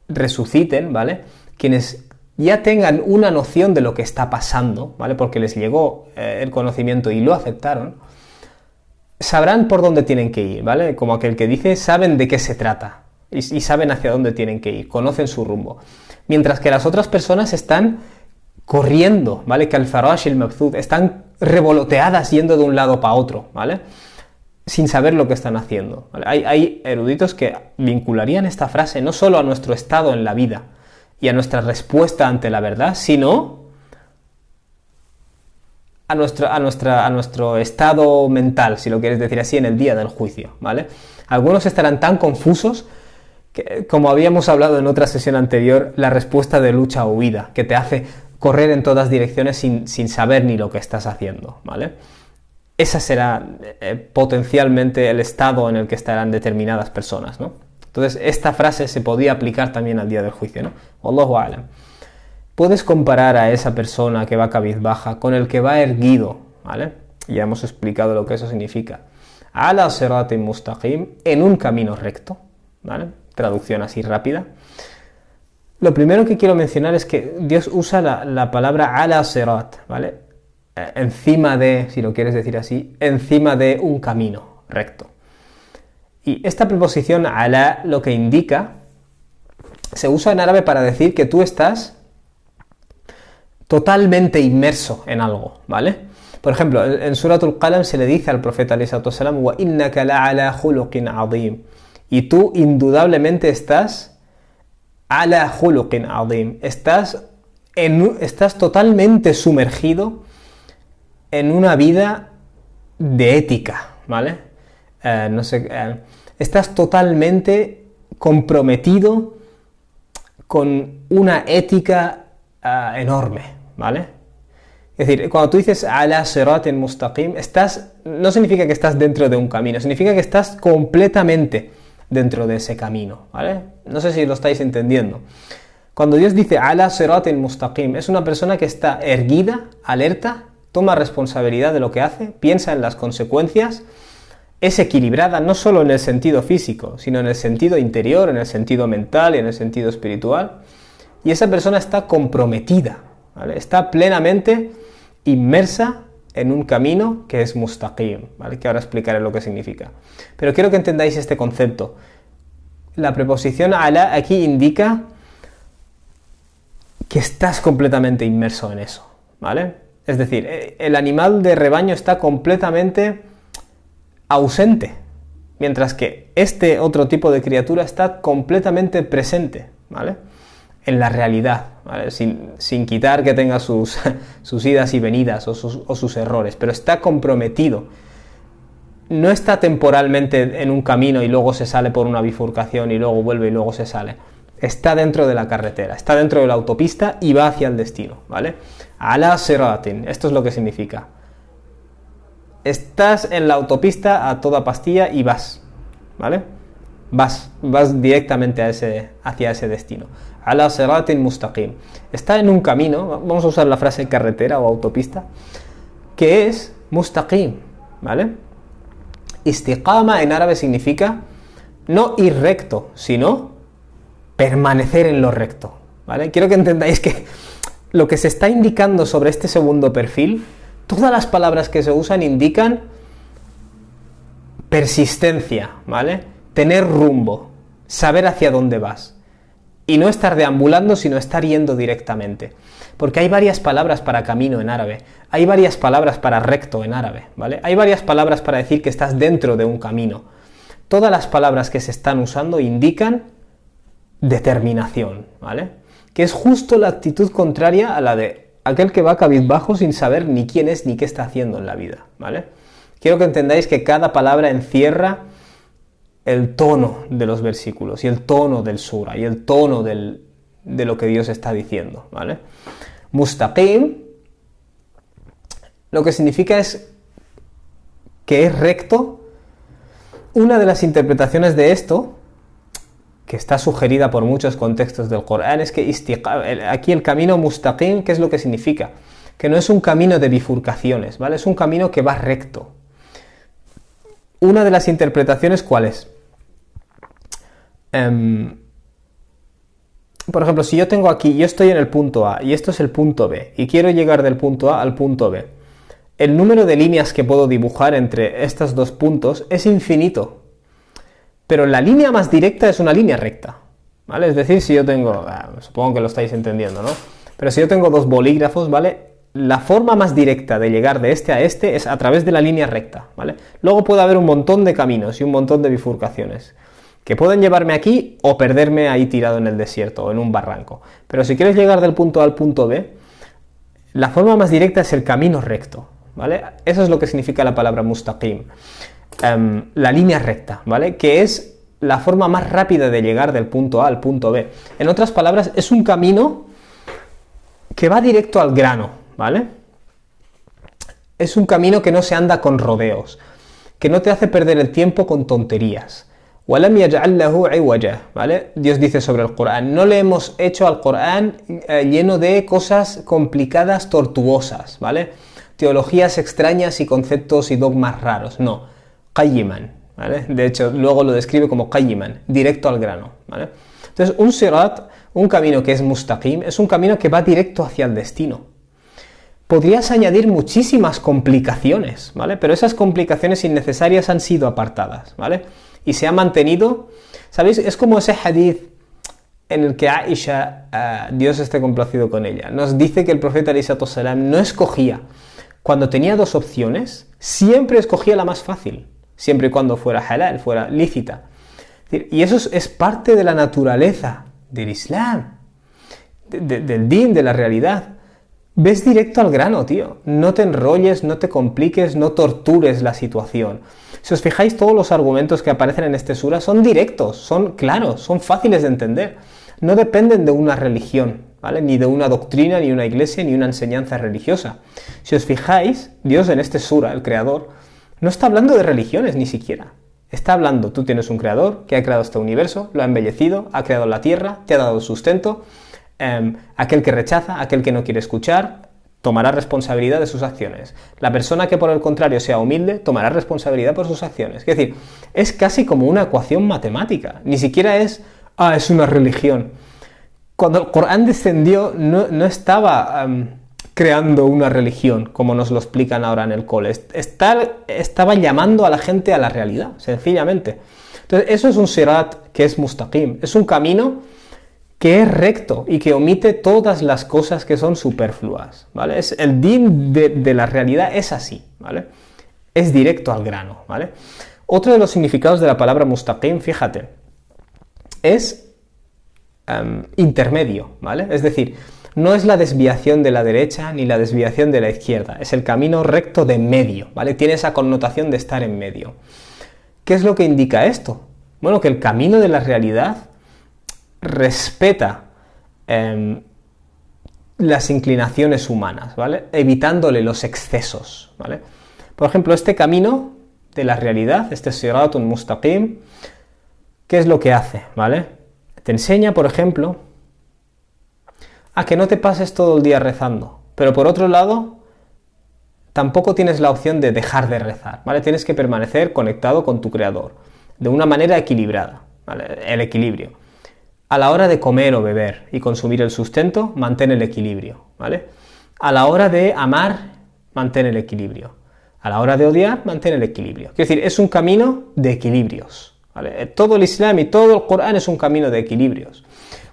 resuciten, ¿vale? Quienes ya tengan una noción de lo que está pasando, ¿vale? Porque les llegó el conocimiento y lo aceptaron, sabrán por dónde tienen que ir, ¿vale? Como aquel que dice, saben de qué se trata y saben hacia dónde tienen que ir, conocen su rumbo. Mientras que las otras personas están corriendo, ¿vale? Que al farash el mabthud, están revoloteadas yendo de un lado para otro, ¿vale? Sin saber lo que están haciendo, ¿vale? Hay eruditos que vincularían esta frase no solo a nuestro estado en la vida y a nuestra respuesta ante la verdad, sino a nuestro estado mental, si lo quieres decir así, en el día del juicio, ¿vale? Algunos estarán tan confusos que, como habíamos hablado en otra sesión anterior, la respuesta de lucha o huida, que te hace correr en todas direcciones sin saber ni lo que estás haciendo, ¿vale? Ese será potencialmente el estado en el que estarán determinadas personas, ¿no? Entonces, esta frase se podía aplicar también al día del juicio, ¿no? Wallahu a'lam. Puedes comparar a esa persona que va cabizbaja con el que va erguido, ¿vale? Ya hemos explicado lo que eso significa. Ala siratin mustaqim, en un camino recto, ¿vale? Traducción así rápida. Lo primero que quiero mencionar es que Dios usa la palabra ala sirat, ¿vale? Encima de, si lo quieres decir así, encima de un camino recto. Y esta preposición ala lo que indica, se usa en árabe para decir que tú estás totalmente inmerso en algo, ¿vale? Por ejemplo, en Suratul Qalam se le dice al profeta alayhi salatu wasalam, wa innaka la'ala khuluqin azim, Y tú indudablemente estás ala khuluqin azim. Estás totalmente sumergido en una vida de ética, ¿vale? Estás totalmente comprometido con una ética enorme, ¿vale? Es decir, cuando tú dices ala siratin mustaqim, no significa que estás dentro de un camino, significa que estás completamente dentro de ese camino, ¿vale? No sé si lo estáis entendiendo. Cuando Dios dice ala siratin mustaqim, es una persona que está erguida, alerta, toma responsabilidad de lo que hace, piensa en las consecuencias, es equilibrada no solo en el sentido físico, sino en el sentido interior, en el sentido mental y en el sentido espiritual. Y esa persona está comprometida, ¿vale? Está plenamente inmersa en un camino que es mustaqim, ¿vale? Que ahora explicaré lo que significa. Pero quiero que entendáis este concepto. La preposición ala aquí indica que estás completamente inmerso en eso, ¿vale? Es decir, el animal de rebaño está completamente ausente, mientras que este otro tipo de criatura está completamente presente, ¿vale? En la realidad, ¿vale? Sin quitar que tenga sus idas y venidas o sus errores, pero está comprometido. No está temporalmente en un camino y luego se sale por una bifurcación y luego vuelve y luego se sale. Está dentro de la carretera, está dentro de la autopista y va hacia el destino, ¿vale? Ala siratin, esto es lo que significa. Estás en la autopista a toda pastilla y vas, ¿vale? Vas directamente hacia ese destino. Ala siratin mustaqim. Está en un camino, vamos a usar la frase carretera o autopista, que es mustaqim, ¿vale? Istiqama en árabe significa no ir recto, sino permanecer en lo recto, ¿vale? Quiero que entendáis que lo que se está indicando sobre este segundo perfil, todas las palabras que se usan indican persistencia, ¿vale? Tener rumbo, saber hacia dónde vas. Y no estar deambulando, sino estar yendo directamente. Porque hay varias palabras para camino en árabe, hay varias palabras para recto en árabe, ¿vale? Hay varias palabras para decir que estás dentro de un camino. Todas las palabras que se están usando indican determinación, ¿vale? Que es justo la actitud contraria a la de aquel que va cabizbajo sin saber ni quién es ni qué está haciendo en la vida, ¿vale? Quiero que entendáis que cada palabra encierra el tono de los versículos y el tono del sura y el tono de lo que Dios está diciendo, ¿vale? Mustaqim lo que significa es que es recto. Una de las interpretaciones de esto, que está sugerida por muchos contextos del Corán, es que aquí el camino mustaqim, ¿qué es lo que significa? Que no es un camino de bifurcaciones, ¿vale? Es un camino que va recto. Una de las interpretaciones, ¿cuál es? Por ejemplo, si yo tengo aquí, yo estoy en el punto A y esto es el punto B y quiero llegar del punto A al punto B, el número de líneas que puedo dibujar entre estos dos puntos es infinito, pero la línea más directa es una línea recta, ¿vale? Es decir, si yo tengo, supongo que lo estáis entendiendo, ¿no? Pero si yo tengo dos bolígrafos, ¿vale? La forma más directa de llegar de este a este es a través de la línea recta, ¿vale? Luego puede haber un montón de caminos y un montón de bifurcaciones que pueden llevarme aquí o perderme ahí tirado en el desierto o en un barranco. Pero si quieres llegar del punto A al punto B, la forma más directa es el camino recto, ¿vale? Eso es lo que significa la palabra mustaqim, la línea recta, ¿vale? Que es la forma más rápida de llegar del punto A al punto B. En otras palabras, es un camino que va directo al grano, ¿vale? Es un camino que no se anda con rodeos, que no te hace perder el tiempo con tonterías. وَلَمْ يَجْعَلْ لَهُ عِوَجًا, ¿vale? Dios dice sobre el Corán, no le hemos hecho al Corán lleno de cosas complicadas, tortuosas, ¿vale? Teologías extrañas y conceptos y dogmas raros, no. Qayyiman, ¿vale? De hecho, luego lo describe como qayyiman, directo al grano, ¿vale? Entonces, un sirat, un camino que es mustaqim, es un camino que va directo hacia el destino. Podrías añadir muchísimas complicaciones, ¿vale? Pero esas complicaciones innecesarias han sido apartadas, ¿vale? Y se ha mantenido, ¿sabéis? Es como ese hadith en el que Aisha, Dios esté complacido con ella, nos dice que el profeta alayhi salatu wassalam no escogía, cuando tenía dos opciones, siempre escogía la más fácil, siempre y cuando fuera halal, fuera lícita. Y eso es parte de la naturaleza del Islam, del din, de la realidad. Ves directo al grano, tío. No te enrolles, no te compliques, no tortures la situación. Si os fijáis, todos los argumentos que aparecen en este sura son directos, son claros, son fáciles de entender. No dependen de una religión, ¿vale? Ni de una doctrina, ni una iglesia, ni una enseñanza religiosa. Si os fijáis, Dios en este sura, el creador, no está hablando de religiones ni siquiera. Está hablando, tú tienes un creador que ha creado este universo, lo ha embellecido, ha creado la tierra, te ha dado el sustento. Aquel que rechaza, aquel que no quiere escuchar, tomará responsabilidad de sus acciones. La persona que por el contrario sea humilde, tomará responsabilidad por sus acciones. Es decir, es casi como una ecuación matemática. Ni siquiera es una religión. Cuando el Corán descendió, no estaba creando una religión, como nos lo explican ahora en el cole. Estaba llamando a la gente a la realidad, sencillamente. Entonces, eso es un sirat que es mustaqim. Es un camino que es recto y que omite todas las cosas que son superfluas, ¿vale? El din de la realidad es así, ¿vale? Es directo al grano, ¿vale? Otro de los significados de la palabra mustaqim, fíjate, es intermedio, ¿vale? Es decir, no es la desviación de la derecha ni la desviación de la izquierda, es el camino recto de medio, ¿vale? Tiene esa connotación de estar en medio. ¿Qué es lo que indica esto? Bueno, que el camino de la realidad respeta las inclinaciones humanas, ¿vale? Evitándole los excesos, ¿vale? Por ejemplo, este camino de la realidad, este siratun mustaqim, ¿qué es lo que hace? ¿Vale? Te enseña, por ejemplo, a que no te pases todo el día rezando, pero por otro lado, tampoco tienes la opción de dejar de rezar, ¿vale? Tienes que permanecer conectado con tu creador, de una manera equilibrada, ¿vale? El equilibrio. A la hora de comer o beber y consumir el sustento, mantén el equilibrio, ¿vale? A la hora de amar, mantén el equilibrio. A la hora de odiar, mantén el equilibrio. Es decir, es un camino de equilibrios, ¿vale? Todo el Islam y todo el Corán es un camino de equilibrios.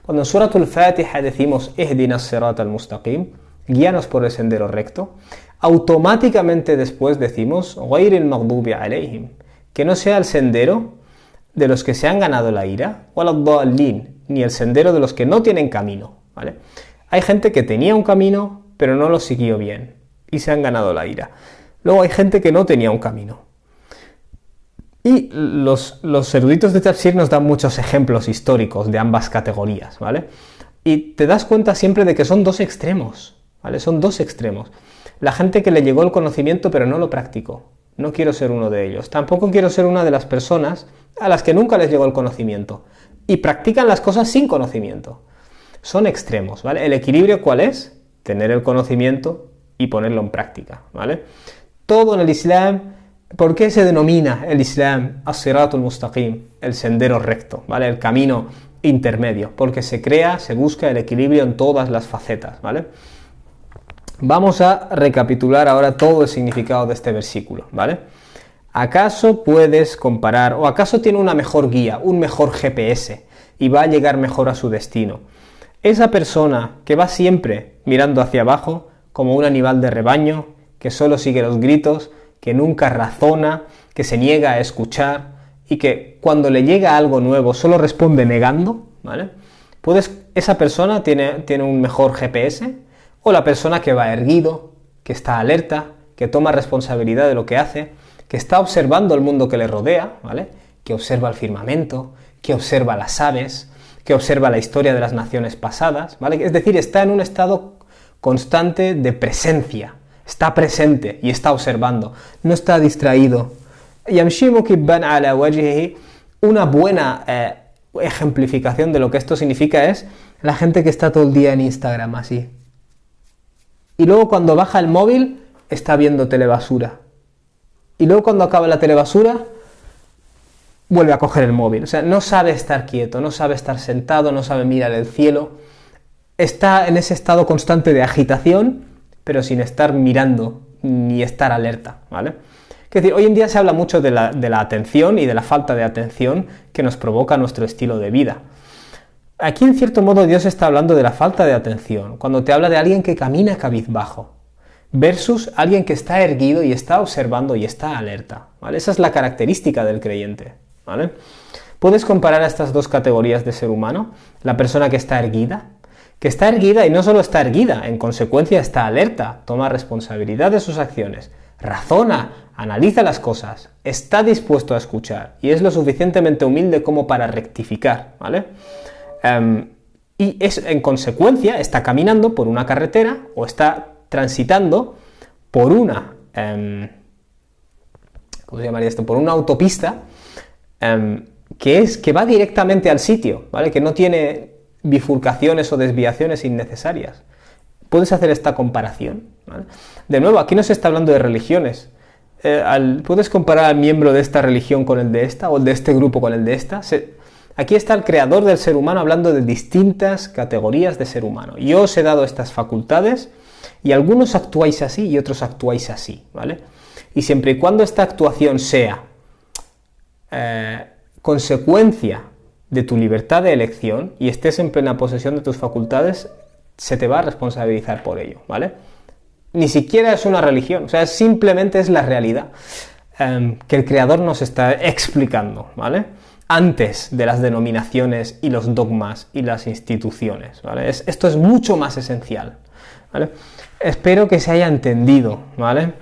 Cuando en Suratul Fatiha decimos Ihdina as-sirata al-mustaqim, guíanos por el sendero recto, automáticamente después decimos Ghayril maghdubi alayhim, que no sea el sendero de los que se han ganado la ira, waladdallin, ni el sendero de los que no tienen camino, ¿vale? Hay gente que tenía un camino, pero no lo siguió bien, y se han ganado la ira. Luego hay gente que no tenía un camino. Y los eruditos de Tafsir nos dan muchos ejemplos históricos de ambas categorías, ¿vale? Y te das cuenta siempre de que son dos extremos, ¿vale? Son dos extremos. La gente que le llegó el conocimiento pero no lo practicó. No quiero ser uno de ellos. Tampoco quiero ser una de las personas a las que nunca les llegó el conocimiento y practican las cosas sin conocimiento. Son extremos, ¿vale? El equilibrio, ¿cuál es? Tener el conocimiento y ponerlo en práctica, ¿vale? Todo en el Islam, ¿por qué se denomina el Islam as-siratul mustaqim? El sendero recto, ¿vale? El camino intermedio, porque se busca el equilibrio en todas las facetas, ¿vale? Vamos a recapitular ahora todo el significado de este versículo, ¿vale? ¿Acaso puedes comparar, o acaso tiene una mejor guía, un mejor GPS, y va a llegar mejor a su destino? Esa persona que va siempre mirando hacia abajo, como un animal de rebaño, que solo sigue los gritos, que nunca razona, que se niega a escuchar, y que cuando le llega algo nuevo solo responde negando, ¿vale? Esa persona tiene un mejor GPS, o la persona que va erguido, que está alerta, que toma responsabilidad de lo que hace, que está observando el mundo que le rodea, ¿vale? Que observa el firmamento, que observa las aves, que observa la historia de las naciones pasadas, ¿vale? Es decir, está en un estado constante de presencia, está presente y está observando, no está distraído. Yamshi mukibban ala wajhihi, una buena ejemplificación de lo que esto significa es la gente que está todo el día en Instagram así. Y luego cuando baja el móvil está viendo telebasura. Y luego cuando acaba la telebasura vuelve a coger el móvil. O sea, no sabe estar quieto, no sabe estar sentado, no sabe mirar el cielo. Está en ese estado constante de agitación, pero sin estar mirando ni estar alerta, ¿vale? Es decir, hoy en día se habla mucho de la atención y de la falta de atención que nos provoca nuestro estilo de vida. Aquí, en cierto modo, Dios está hablando de la falta de atención, cuando te habla de alguien que camina cabizbajo, versus alguien que está erguido y está observando y está alerta, ¿vale? Esa es la característica del creyente, ¿vale? ¿Puedes comparar a estas dos categorías de ser humano? La persona que está erguida y no solo está erguida, en consecuencia está alerta, toma responsabilidad de sus acciones, razona, analiza las cosas, está dispuesto a escuchar y es lo suficientemente humilde como para rectificar, ¿vale? Y en consecuencia está caminando por una carretera o está transitando por una, ¿cómo se llamaría esto? Por una autopista que va directamente al sitio, ¿vale? Que no tiene bifurcaciones o desviaciones innecesarias. Puedes hacer esta comparación, ¿vale? De nuevo, aquí no se está hablando de religiones. ¿Puedes comparar al miembro de esta religión con el de esta o el de este grupo con el de esta? Aquí está el creador del ser humano hablando de distintas categorías de ser humano. Yo os he dado estas facultades y algunos actuáis así y otros actuáis así, ¿vale? Y siempre y cuando esta actuación sea consecuencia de tu libertad de elección y estés en plena posesión de tus facultades, se te va a responsabilizar por ello, ¿vale? Ni siquiera es una religión, o sea, simplemente es la realidad que el creador nos está explicando, ¿vale? Antes de las denominaciones y los dogmas y las instituciones, ¿vale? Esto es mucho más esencial, ¿vale? Espero que se haya entendido, ¿vale?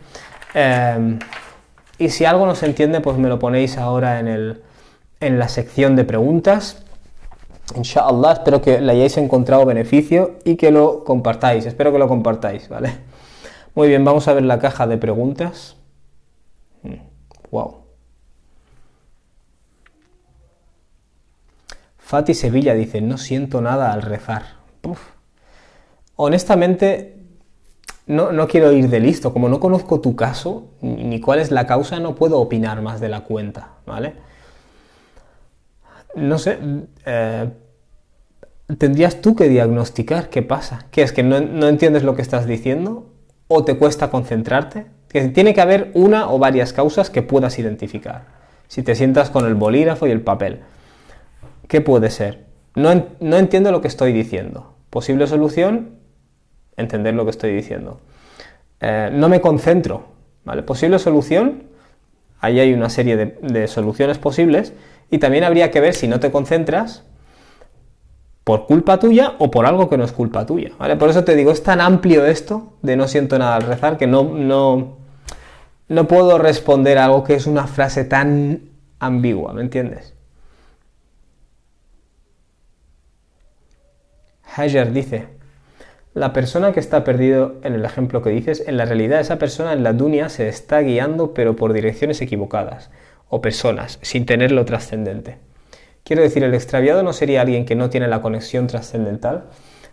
Y si algo no se entiende, pues me lo ponéis ahora en la sección de preguntas. Inshallah, espero que le hayáis encontrado beneficio y que lo compartáis. Espero que lo compartáis, ¿vale? Muy bien, vamos a ver la caja de preguntas. Wow. Fati Sevilla dice, no siento nada al rezar. Uf. Honestamente, no quiero ir de listo. Como no conozco tu caso, ni cuál es la causa, no puedo opinar más de la cuenta, ¿vale? No sé, tendrías tú que diagnosticar qué pasa. ¿Qué es, que no entiendes lo que estás diciendo? ¿O te cuesta concentrarte? Que tiene que haber una o varias causas que puedas identificar. Si te sientas con el bolígrafo y el papel. ¿Qué puede ser? No entiendo lo que estoy diciendo. Posible solución, entender lo que estoy diciendo. No me concentro, ¿vale? Posible solución, ahí hay una serie de soluciones posibles y también habría que ver si no te concentras por culpa tuya o por algo que no es culpa tuya, ¿vale? Por eso te digo, es tan amplio esto de no siento nada al rezar que no puedo responder a algo que es una frase tan ambigua, ¿me entiendes? Hajar dice, la persona que está perdido en el ejemplo que dices, en la realidad esa persona en la dunya se está guiando pero por direcciones equivocadas, o personas, sin tener lo trascendente. Quiero decir, ¿el extraviado no sería alguien que no tiene la conexión trascendental?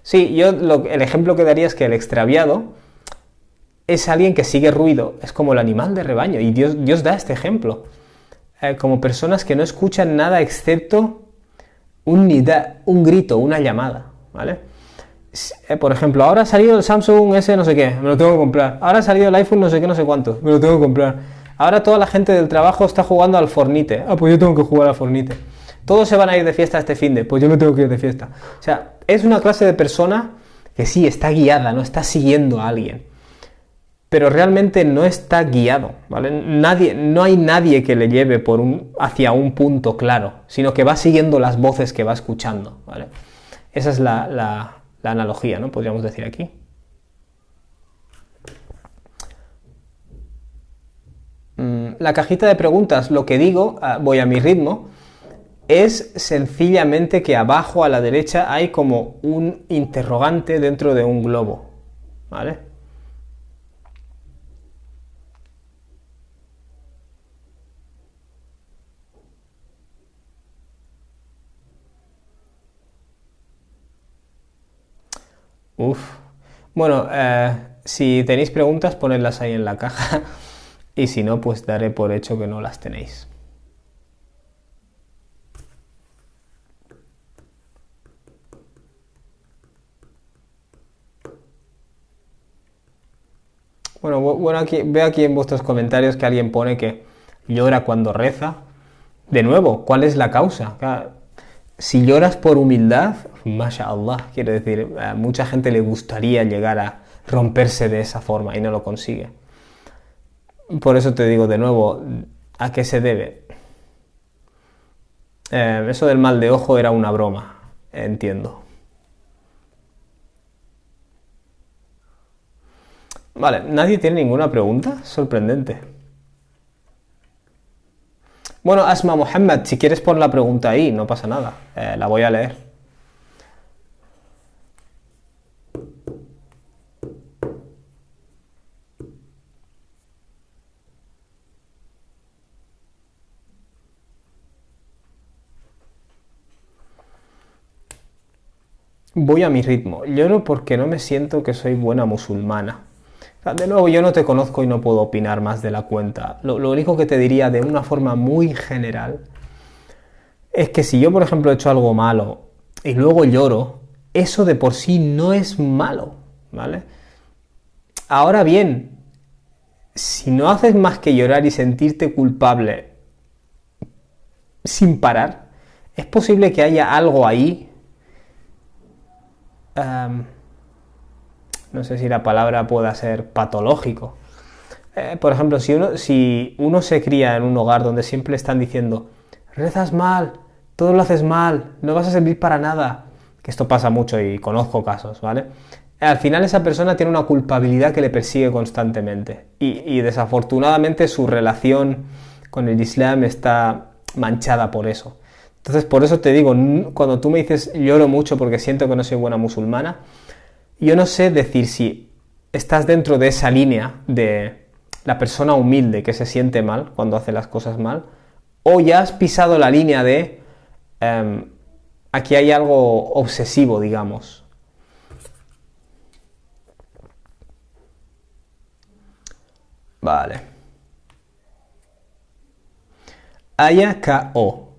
Sí, el ejemplo que daría es que el extraviado es alguien que sigue ruido, es como el animal de rebaño, y Dios da este ejemplo, como personas que no escuchan nada excepto un nida, un grito, una llamada, ¿vale? Por ejemplo, ahora ha salido el Samsung S no sé qué, me lo tengo que comprar. Ahora ha salido el iPhone no sé qué, no sé cuánto, me lo tengo que comprar. Ahora toda la gente del trabajo está jugando al Fortnite. Ah, pues yo tengo que jugar al Fortnite. Todos se van a ir de fiesta este finde, pues yo me tengo que ir de fiesta. O sea, es una clase de persona que sí, está guiada, no está siguiendo a alguien. Pero realmente no está guiado, ¿vale? No hay nadie que le lleve hacia un punto claro, sino que va siguiendo las voces que va escuchando, ¿vale? Esa es la analogía, ¿no? Podríamos decir aquí. La cajita de preguntas, lo que digo, voy a mi ritmo, es sencillamente que abajo a la derecha hay como un interrogante dentro de un globo, ¿vale? Bueno, si tenéis preguntas, ponedlas ahí en la caja y si no, pues daré por hecho que no las tenéis. Bueno, veo aquí en vuestros comentarios que alguien pone que llora cuando reza. De nuevo, ¿cuál es la causa? Si lloras por humildad, mashallah, quiero decir, a mucha gente le gustaría llegar a romperse de esa forma y no lo consigue. Por eso te digo de nuevo, ¿a qué se debe? Eso del mal de ojo era una broma, entiendo. Vale, nadie tiene ninguna pregunta, sorprendente. Bueno, Asma Mohammed, si quieres pon la pregunta ahí, no pasa nada, la voy a leer. Voy a mi ritmo. Lloro porque no me siento que soy buena musulmana. O sea, de nuevo, yo no te conozco y no puedo opinar más de la cuenta. Lo único que te diría de una forma muy general es que si yo, por ejemplo, he hecho algo malo y luego lloro, eso de por sí no es malo, ¿vale? Ahora bien, si no haces más que llorar y sentirte culpable sin parar, es posible que haya algo ahí. No sé si la palabra pueda ser patológico. Por ejemplo, si uno se cría en un hogar donde siempre están diciendo rezas mal, todo lo haces mal, no vas a servir para nada, que esto pasa mucho y conozco casos, ¿vale? Al final esa persona tiene una culpabilidad que le persigue constantemente y desafortunadamente su relación con el Islam está manchada por eso. Entonces, por eso te digo, cuando tú me dices lloro mucho porque siento que no soy buena musulmana, yo no sé decir si estás dentro de esa línea de la persona humilde que se siente mal cuando hace las cosas mal, o ya has pisado la línea de aquí hay algo obsesivo, digamos. Vale. Aya K.O.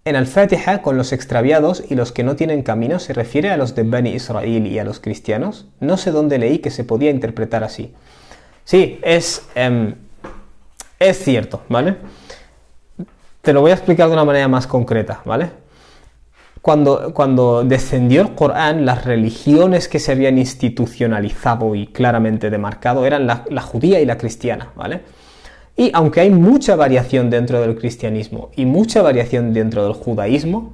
En Al-Fatiha, con los extraviados y los que no tienen camino, se refiere a los de Bani Israel y a los cristianos. No sé dónde leí que se podía interpretar así. Sí, es cierto, ¿vale? Te lo voy a explicar de una manera más concreta, ¿vale? Cuando descendió el Corán, las religiones que se habían institucionalizado y claramente demarcado eran la judía y la cristiana, ¿vale? Y aunque hay mucha variación dentro del cristianismo y mucha variación dentro del judaísmo,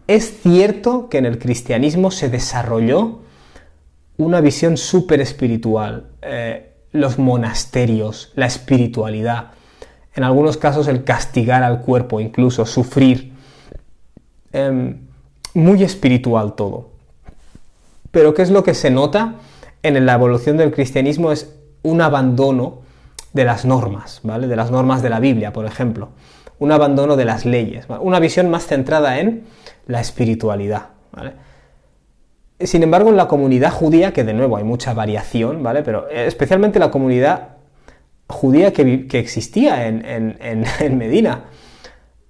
es cierto que en el cristianismo se desarrolló una visión súper espiritual, los monasterios, la espiritualidad, en algunos casos el castigar al cuerpo, incluso sufrir, muy espiritual todo. Pero ¿qué es lo que se nota en la evolución del cristianismo? Es un abandono de las normas, ¿vale? De las normas de la Biblia, por ejemplo. Un abandono de las leyes, ¿vale? Una visión más centrada en la espiritualidad, ¿vale? Sin embargo, en la comunidad judía, que de nuevo hay mucha variación, ¿vale? Pero especialmente la comunidad judía que existía en Medina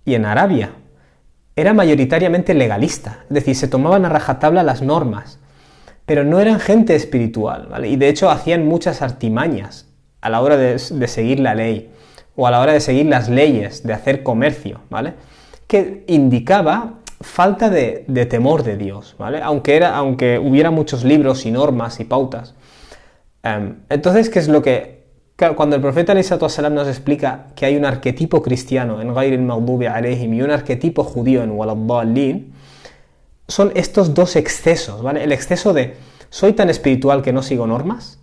y en Arabia, era mayoritariamente legalista. Es decir, se tomaban a rajatabla las normas, pero no eran gente espiritual, ¿vale? Y de hecho hacían muchas artimañas a la hora de seguir la ley o a la hora de seguir las leyes, de hacer comercio, ¿vale? Que indicaba falta de temor de Dios, ¿vale? Aunque hubiera muchos libros y normas y pautas. Entonces, ¿qué es lo que...? Claro, cuando el profeta alayhi salatu wassalam nos explica que hay un arquetipo cristiano en Ghayril Maghdubi Alayhim y un arquetipo judío en Waladdallin, son estos dos excesos, ¿vale? El exceso de soy tan espiritual que no sigo normas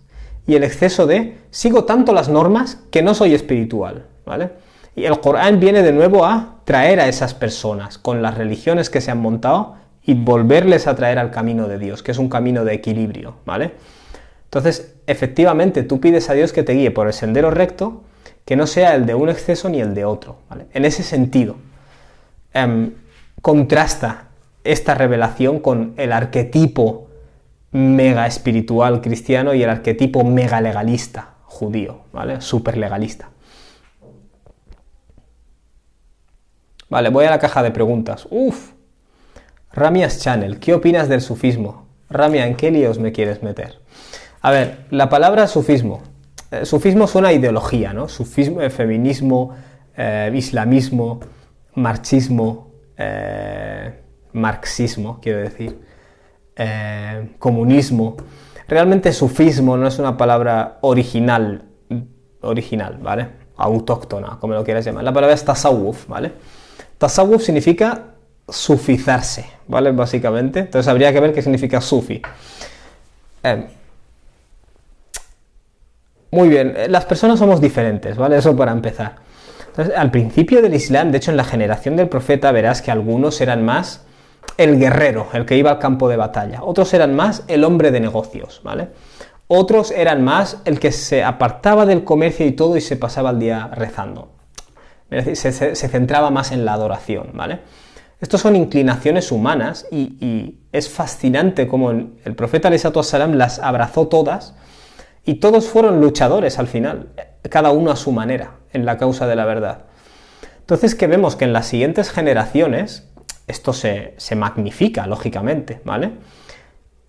y el exceso de sigo tanto las normas que no soy espiritual, ¿vale? Y el Corán viene de nuevo a traer a esas personas con las religiones que se han montado y volverles a traer al camino de Dios, que es un camino de equilibrio, ¿vale? Entonces, efectivamente, tú pides a Dios que te guíe por el sendero recto, que no sea el de un exceso ni el de otro, ¿vale? En ese sentido, contrasta esta revelación con el arquetipo mega espiritual cristiano y el arquetipo mega legalista judío, ¿vale? Súper legalista. Vale, voy a la caja de preguntas. Ramia's Channel, ¿qué opinas del sufismo? Ramia, ¿en qué líos me quieres meter? A ver, la palabra sufismo. Sufismo suena a ideología, ¿no? Sufismo, feminismo, islamismo, marxismo, marxismo, quiero decir, comunismo. Realmente sufismo no es una palabra original, ¿vale? autóctona, como lo quieras llamar. La palabra es tasawwuf, ¿vale? Tasawwuf significa sufizarse, ¿vale? Básicamente. Entonces habría que ver qué significa sufi. Muy bien, las personas somos diferentes, ¿vale? Eso para empezar. Entonces, al principio del Islam, de hecho en la generación del profeta, verás que algunos eran más el guerrero, el que iba al campo de batalla. Otros eran más el hombre de negocios, ¿vale? Otros eran más el que se apartaba del comercio y todo y se pasaba el día rezando. Es decir, se centraba más en la adoración, ¿vale? Estas son inclinaciones humanas y es fascinante cómo el profeta ﷺ salam las abrazó todas y todos fueron luchadores al final, cada uno a su manera, en la causa de la verdad. Entonces, que vemos que en las siguientes generaciones esto se magnifica, lógicamente, ¿vale?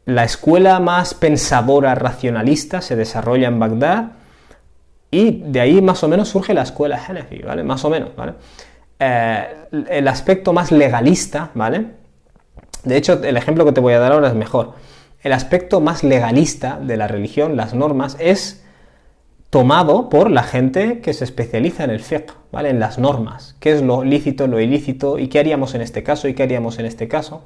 La escuela más pensadora racionalista se desarrolla en Bagdad y de ahí más o menos surge la escuela Hanafi, ¿vale? Más o menos, ¿vale? El aspecto más legalista, ¿vale? De hecho, el ejemplo que te voy a dar ahora es mejor. El aspecto más legalista de la religión, las normas, es tomado por la gente que se especializa en el fiqh, ¿vale? En las normas, qué es lo lícito, lo ilícito, y qué haríamos en este caso, y qué haríamos en este caso.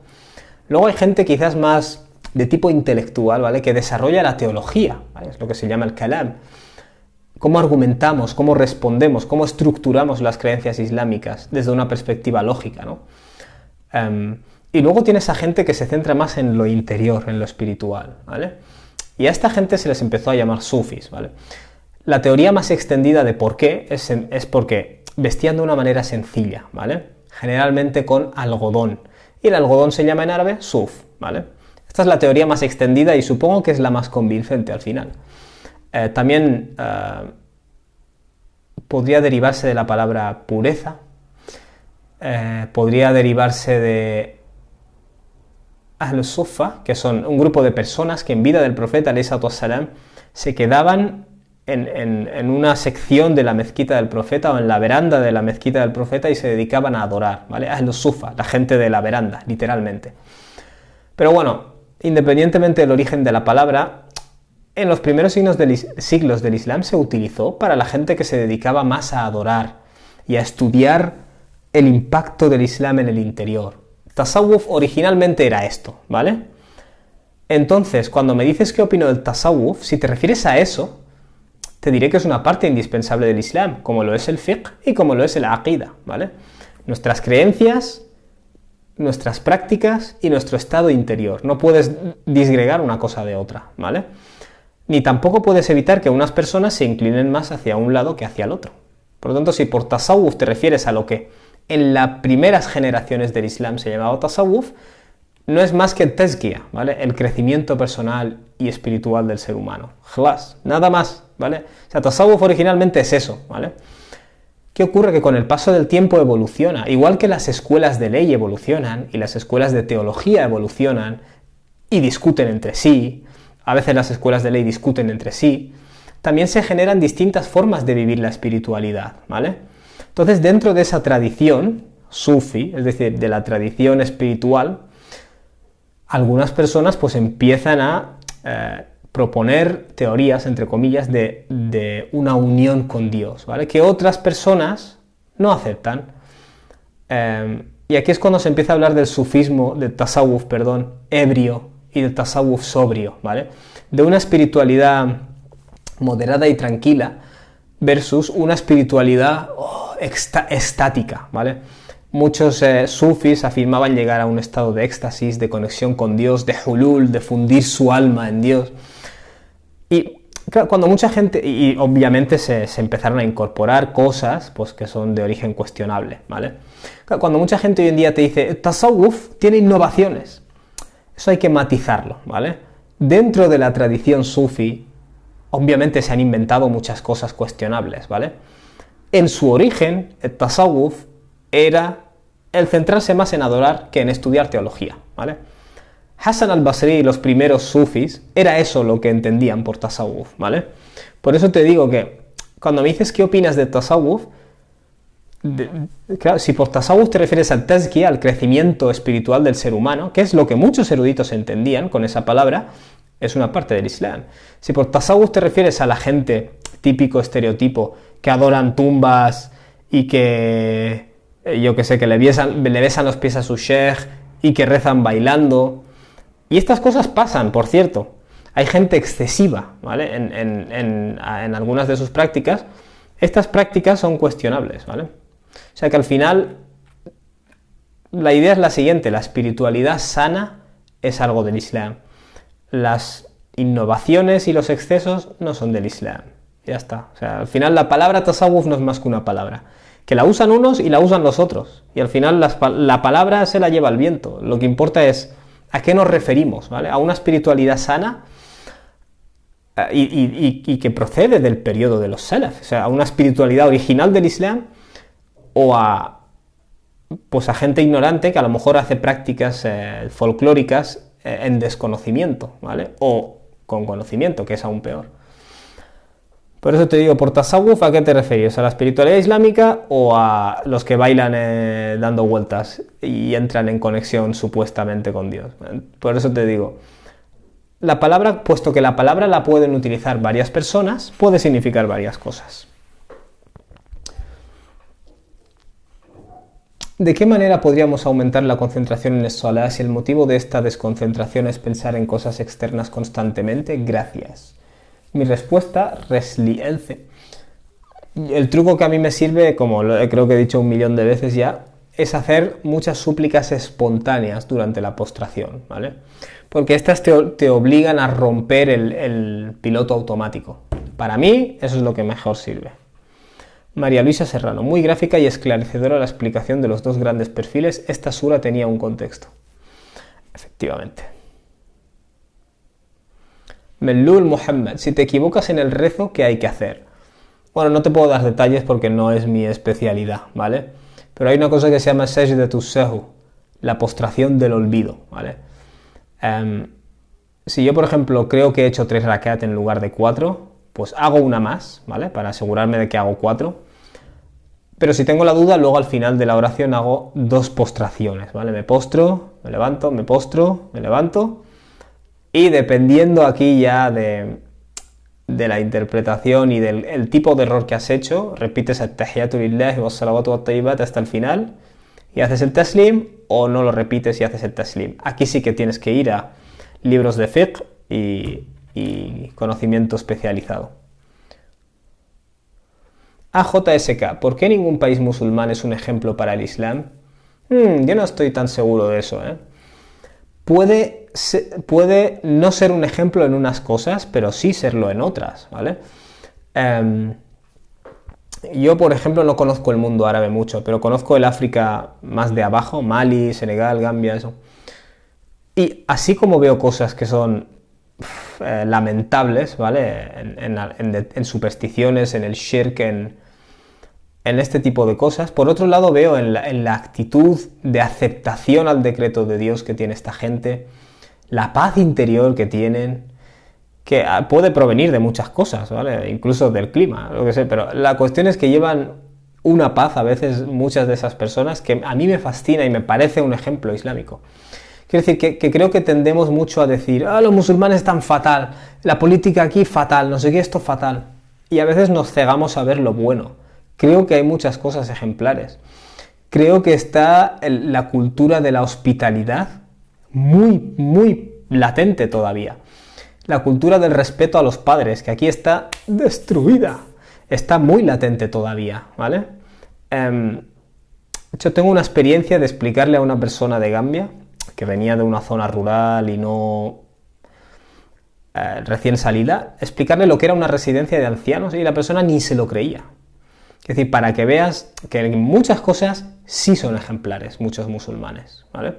Luego hay gente quizás más de tipo intelectual, ¿vale? Que desarrolla la teología, ¿vale? Es lo que se llama el kalam. Cómo argumentamos, cómo respondemos, cómo estructuramos las creencias islámicas desde una perspectiva lógica, ¿no? Y luego tienes a gente que se centra más en lo interior, en lo espiritual, ¿vale? Y a esta gente se les empezó a llamar sufis, ¿vale? La teoría más extendida de por qué es porque vestían de una manera sencilla, ¿vale? Generalmente con algodón. Y el algodón se llama en árabe suf, ¿vale? Esta es la teoría más extendida y supongo que es la más convincente al final. También podría derivarse de la palabra pureza, podría derivarse de Ahl Suffa, que son un grupo de personas que en vida del profeta ﷺ se quedaban en una sección de la mezquita del profeta o en la veranda de la mezquita del profeta y se dedicaban a adorar, ¿vale? Ahl Suffa, la gente de la veranda, literalmente. Pero bueno, independientemente del origen de la palabra, en los primeros siglos del Islam se utilizó para la gente que se dedicaba más a adorar y a estudiar el impacto del Islam en el interior. Tasawwuf originalmente era esto, ¿vale? Entonces, cuando me dices qué opino del tasawwuf, si te refieres a eso, te diré que es una parte indispensable del Islam, como lo es el fiqh y como lo es el aqida, ¿vale? Nuestras creencias, nuestras prácticas y nuestro estado interior. No puedes disgregar una cosa de otra, ¿vale? Ni tampoco puedes evitar que unas personas se inclinen más hacia un lado que hacia el otro. Por lo tanto, si por tasawwuf te refieres a lo que en las primeras generaciones del Islam se llamaba tasawwuf, no es más que el tazkiya, ¿vale? El crecimiento personal y espiritual del ser humano. Khlas, nada más, ¿vale? O sea, tasawwuf originalmente es eso, ¿vale? ¿Qué ocurre? Que con el paso del tiempo evoluciona. Igual que las escuelas de ley evolucionan y las escuelas de teología evolucionan y discuten entre sí, a veces las escuelas de ley discuten entre sí, también se generan distintas formas de vivir la espiritualidad, ¿vale? Entonces, dentro de esa tradición sufi, es decir, de la tradición espiritual, algunas personas pues empiezan a proponer teorías, entre comillas, de una unión con Dios, ¿vale? Que otras personas no aceptan. Y aquí es cuando se empieza a hablar del sufismo, del tasawwuf, perdón, ebrio y del tasawwuf sobrio, ¿vale? De una espiritualidad moderada y tranquila versus una espiritualidad estática, ¿vale? Muchos sufis afirmaban llegar a un estado de éxtasis, de conexión con Dios, de hulul, de fundir su alma en Dios. Y claro, cuando mucha gente, y obviamente se empezaron a incorporar cosas pues, que son de origen cuestionable, ¿vale? Claro, cuando mucha gente hoy en día te dice, tasawwuf tiene innovaciones, eso hay que matizarlo, ¿vale? Dentro de la tradición sufi, obviamente se han inventado muchas cosas cuestionables, ¿vale? En su origen, el tasawwuf era el centrarse más en adorar que en estudiar teología, ¿vale? Hassan al-Basri y los primeros sufis, era eso lo que entendían por tasawwuf, ¿vale? Por eso te digo que cuando me dices qué opinas de tasawwuf, claro, si por tasawwuf te refieres al tazkiya, al crecimiento espiritual del ser humano, que es lo que muchos eruditos entendían con esa palabra, es una parte del Islam. Si por tasawwuf te refieres a la gente típico estereotipo que adoran tumbas y que, yo que sé, que le besan los pies a su sheikh y que rezan bailando. Y estas cosas pasan, por cierto. Hay gente excesiva, ¿vale? En algunas de sus prácticas. Estas prácticas son cuestionables, ¿vale? O sea que al final la idea es la siguiente: la espiritualidad sana es algo del Islam. Las innovaciones y los excesos no son del Islam. Ya está. O sea, al final la palabra tasawwuf no es más que una palabra, que la usan unos y la usan los otros. Y al final la palabra se la lleva el viento. Lo que importa es a qué nos referimos, ¿vale? A una espiritualidad sana y que procede del periodo de los salaf. O sea, a una espiritualidad original del Islam, o a gente ignorante que a lo mejor hace prácticas folclóricas en desconocimiento, ¿vale? O con conocimiento, que es aún peor. Por eso te digo, por tasawwuf, ¿a qué te refieres? ¿A la espiritualidad islámica o a los que bailan dando vueltas y entran en conexión supuestamente con Dios? Por eso te digo, la palabra, puesto que la palabra la pueden utilizar varias personas, puede significar varias cosas. ¿De qué manera podríamos aumentar la concentración en el Salah si el motivo de esta desconcentración es pensar en cosas externas constantemente? Gracias. Mi respuesta, resilience. El truco que a mí me sirve, como creo que he dicho 1.000.000 de veces ya, es hacer muchas súplicas espontáneas durante la postración, ¿vale? Porque estas te obligan a romper el piloto automático. Para mí, eso es lo que mejor sirve. María Luisa Serrano, muy gráfica y esclarecedora la explicación de los dos grandes perfiles. Esta sura tenía un contexto. Efectivamente. Mellul Muhammad, si te equivocas en el rezo, ¿qué hay que hacer? Bueno, no te puedo dar detalles porque no es mi especialidad, ¿vale? Pero hay una cosa que se llama sajdatu sahwi, la postración del olvido, ¿vale? Si yo, por ejemplo, creo que he hecho 3 rakat en lugar de 4, pues hago una más, ¿vale? Para asegurarme de que hago 4. Pero si tengo la duda, luego al final de la oración hago 2 postraciones, ¿vale? Me postro, me levanto, me postro, me levanto. Y dependiendo aquí ya de la interpretación y del tipo de error que has hecho, repites at-tahiyatu lillahi wa salawatu wa tayyibat hasta el final y haces el taslim, o no lo repites y haces el taslim. Aquí sí que tienes que ir a libros de fiqh y conocimiento especializado. AJSK, ¿por qué ningún país musulmán es un ejemplo para el Islam? Yo no estoy tan seguro de eso, ¿eh? Puede no ser un ejemplo en unas cosas, pero sí serlo en otras, ¿vale? Yo, por ejemplo, no conozco el mundo árabe mucho, pero conozco el África más de abajo, Mali, Senegal, Gambia, eso. Y así como veo cosas que son lamentables, ¿vale? En supersticiones, en el shirk, en este tipo de cosas. Por otro lado, veo en la actitud de aceptación al decreto de Dios que tiene esta gente, la paz interior que tienen, que puede provenir de muchas cosas, ¿vale? Incluso del clima, lo que sé, pero la cuestión es que llevan una paz a veces muchas de esas personas que a mí me fascina y me parece un ejemplo islámico. Quiero decir que creo que tendemos mucho a decir, los musulmanes están fatal, la política aquí fatal, no sé qué, esto fatal. Y a veces nos cegamos a ver lo bueno. Creo que hay muchas cosas ejemplares. Creo que está la cultura de la hospitalidad muy, muy latente todavía. La cultura del respeto a los padres, que aquí está destruida, está muy latente todavía, ¿vale? De hecho, tengo una experiencia de explicarle a una persona de Gambia, que venía de una zona rural y no recién salida, explicarle lo que era una residencia de ancianos y la persona ni se lo creía. Es decir, para que veas que en muchas cosas sí son ejemplares muchos musulmanes, ¿vale?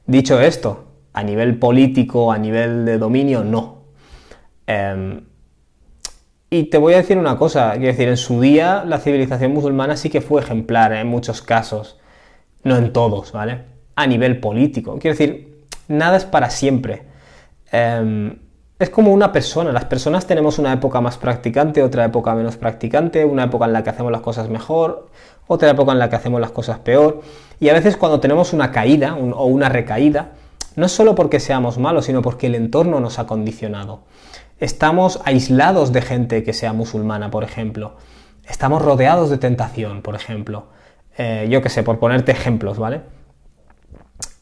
Dicho esto, a nivel político, a nivel de dominio, no. Y te voy a decir una cosa, quiero decir, en su día la civilización musulmana sí que fue ejemplar en muchos casos, no en todos, ¿vale? A nivel político, quiero decir, nada es para siempre. Es como una persona, las personas tenemos una época más practicante, otra época menos practicante, una época en la que hacemos las cosas mejor, otra época en la que hacemos las cosas peor, y a veces cuando tenemos una caída o una recaída, no es solo porque seamos malos, sino porque el entorno nos ha condicionado. Estamos aislados de gente que sea musulmana, por ejemplo. estamos rodeados de tentación, por ejemplo. Yo qué sé, por ponerte ejemplos, ¿vale?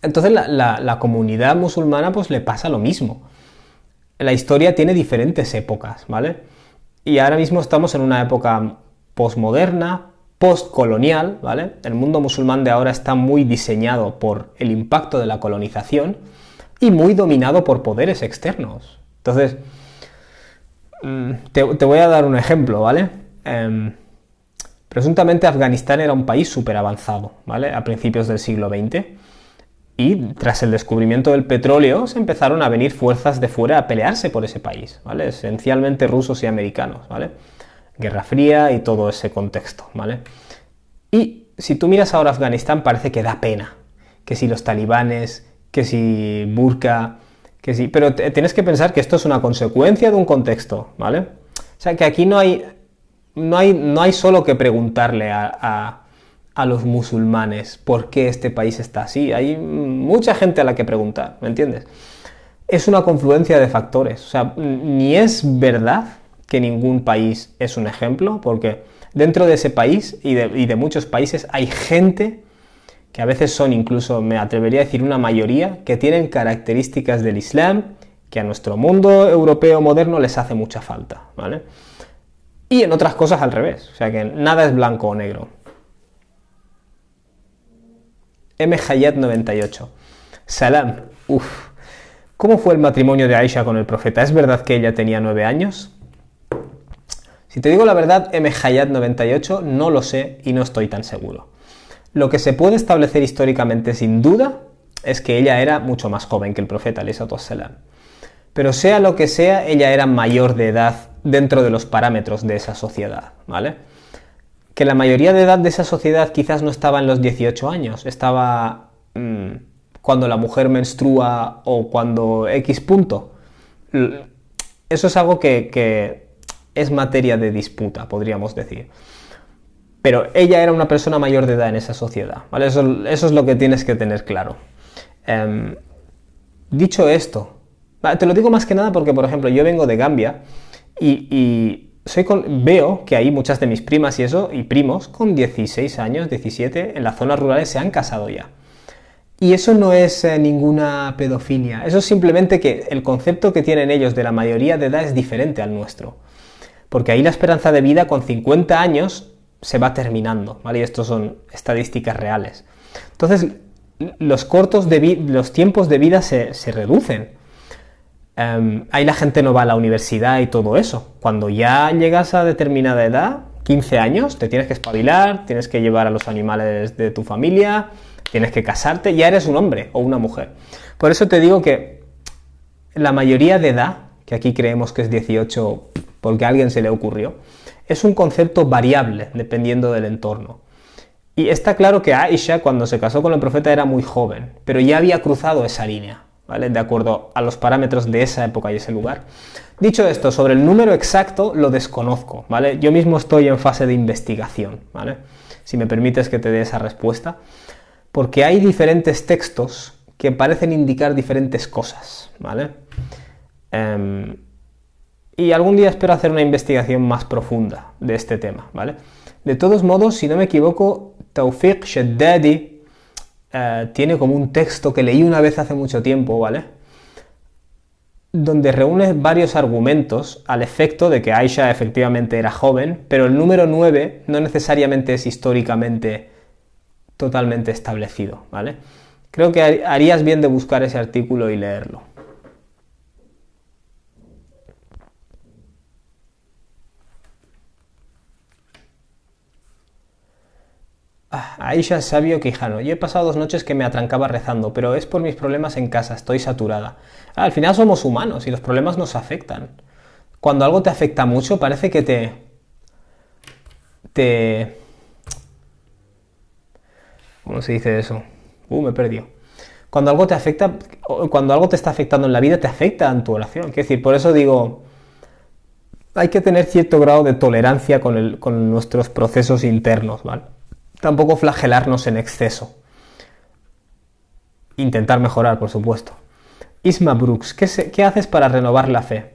Entonces la comunidad musulmana pues le pasa lo mismo. La historia tiene diferentes épocas, ¿vale? Y ahora mismo estamos en una época posmoderna, postcolonial, ¿vale? El mundo musulmán de ahora está muy diseñado por el impacto de la colonización y muy dominado por poderes externos. Entonces, te voy a dar un ejemplo, ¿vale? Presuntamente Afganistán era un país súper avanzado, ¿vale? A principios del siglo XX. Y tras el descubrimiento del petróleo se empezaron a venir fuerzas de fuera a pelearse por ese país, ¿vale? Esencialmente rusos y americanos, ¿vale? Guerra Fría y todo ese contexto, ¿vale? Y si tú miras ahora Afganistán parece que da pena, que si los talibanes, que si Burka, que si... Pero tienes que pensar que esto es una consecuencia de un contexto, ¿vale? O sea, que aquí no hay solo que preguntarle a los musulmanes por qué este país está así. Hay mucha gente a la que preguntar, ¿me entiendes? Es una confluencia de factores. O sea, ni es verdad que ningún país es un ejemplo, porque dentro de ese país y de muchos países hay gente que a veces son incluso, me atrevería a decir, una mayoría, que tienen características del Islam que a nuestro mundo europeo moderno les hace mucha falta, ¿vale? Y en otras cosas al revés, o sea que nada es blanco o negro. M. Hayat 98. Salam. ¿Cómo fue el matrimonio de Aisha con el profeta? ¿Es verdad que ella tenía 9 años? Si te digo la verdad, M. Hayat 98, no lo sé y no estoy tan seguro. Lo que se puede establecer históricamente sin duda es que ella era mucho más joven que el profeta, alayhi salatu wassalam. Pero sea lo que sea, ella era mayor de edad dentro de los parámetros de esa sociedad, ¿vale? Que la mayoría de edad de esa sociedad quizás no estaba en los 18 años, estaba cuando la mujer menstrua o cuando X punto. Eso es algo que es materia de disputa, podríamos decir. Pero ella era una persona mayor de edad en esa sociedad, ¿vale? Eso es lo que tienes que tener claro. Dicho esto, te lo digo más que nada porque, por ejemplo, yo vengo de Gambia y veo que ahí muchas de mis primas y primos con 16 años, 17, en las zonas rurales se han casado ya. Y eso no es ninguna pedofilia, eso es simplemente que el concepto que tienen ellos de la mayoría de edad es diferente al nuestro. Porque ahí la esperanza de vida con 50 años se va terminando, ¿vale? Y estos son estadísticas reales. Entonces, los tiempos de vida se reducen. Ahí la gente no va a la universidad y todo eso. Cuando ya llegas a determinada edad, 15 años, te tienes que espabilar, tienes que llevar a los animales de tu familia, tienes que casarte, ya eres un hombre o una mujer. Por eso te digo que la mayoría de edad, que aquí creemos que es 18 porque a alguien se le ocurrió, es un concepto variable dependiendo del entorno. Y está claro que Aisha, cuando se casó con el profeta, era muy joven, pero ya había cruzado esa línea, ¿vale? De acuerdo a los parámetros de esa época y ese lugar. Dicho esto, sobre el número exacto lo desconozco, ¿vale? Yo mismo estoy en fase de investigación, ¿vale? Si me permites que te dé esa respuesta, porque hay diferentes textos que parecen indicar diferentes cosas, ¿vale? Y algún día espero hacer una investigación más profunda de este tema, ¿vale? De todos modos, si no me equivoco, Tawfiq Shaddadi tiene como un texto que leí una vez hace mucho tiempo, ¿vale? Donde reúne varios argumentos al efecto de que Aisha efectivamente era joven, pero el número 9 no necesariamente es históricamente totalmente establecido, ¿vale? Creo que harías bien de buscar ese artículo y leerlo. Aisha Sabio Quijano. Yo he pasado 2 noches que me atrancaba rezando, pero es por mis problemas en casa, estoy saturada. Al final somos humanos y los problemas nos afectan. Cuando algo te afecta mucho, parece que ¿cómo se dice eso? Me perdió. Cuando algo te afecta, cuando algo te está afectando en la vida, te afecta en tu oración. Es decir, por eso digo, hay que tener cierto grado de tolerancia con nuestros procesos internos, ¿vale? Tampoco flagelarnos en exceso. Intentar mejorar, por supuesto. Isma Brooks, ¿qué haces para renovar la fe?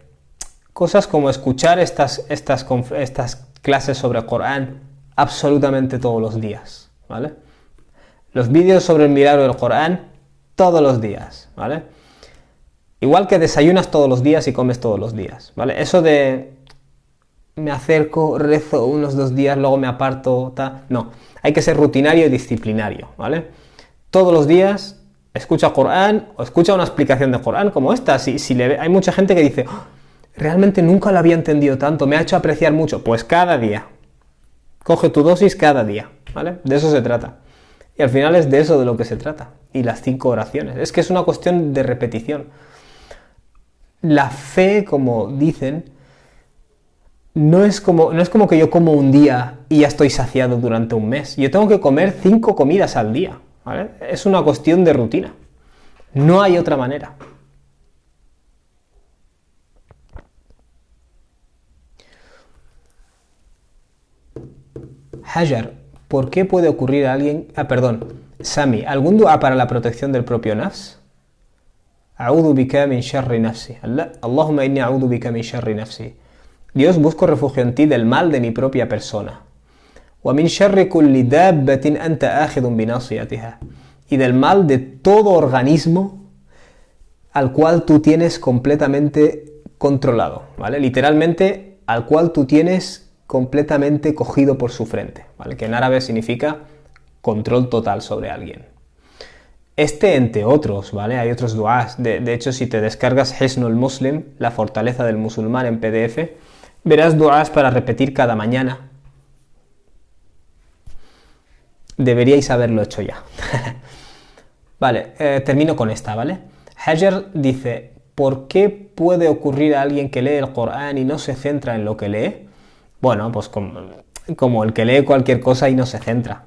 Cosas como escuchar estas clases sobre el Corán absolutamente todos los días, ¿vale? Los vídeos sobre el milagro del Corán todos los días, ¿vale? Igual que desayunas todos los días y comes todos los días, ¿vale? Eso de me acerco, rezo unos 2 días, luego me aparto, tal. No, hay que ser rutinario y disciplinario, ¿vale? Todos los días escucha Corán o escucha una explicación de Corán como esta. Hay mucha gente que dice, "Oh, realmente nunca lo había entendido tanto, me ha hecho apreciar mucho". Pues cada día. Coge tu dosis cada día, ¿vale? De eso se trata. Y al final es de eso de lo que se trata. Y las 5 oraciones. Es que es una cuestión de repetición. La fe, como dicen, no es como que yo como un día y ya estoy saciado durante un mes. Yo tengo que comer 5 comidas al día, ¿vale? Es una cuestión de rutina. No hay otra manera. Hajar, ¿por qué puede ocurrir a alguien... Sami, ¿algún dua para la protección del propio nafs? A'udhu bika min sharri nafsi. Allahumma inni a'udhu bika min sharri nafsi. Dios, busco refugio en ti del mal de mi propia persona. Wa min sharri kulli dabbatin anta akhidun bi nasiyatiha. Y del mal de todo organismo al cual tú tienes completamente controlado, ¿vale? Literalmente, al cual tú tienes completamente cogido por su frente, ¿vale? Que en árabe significa control total sobre alguien. Entre otros, ¿vale? Hay otros duás. De hecho, si te descargas Hisnul Muslim, la fortaleza del musulmán en PDF, verás duás para repetir cada mañana. Deberíais haberlo hecho ya. Vale, termino con esta, ¿vale? Hajar dice, ¿por qué puede ocurrir a alguien que lee el Corán y no se centra en lo que lee? Bueno, pues como el que lee cualquier cosa y no se centra.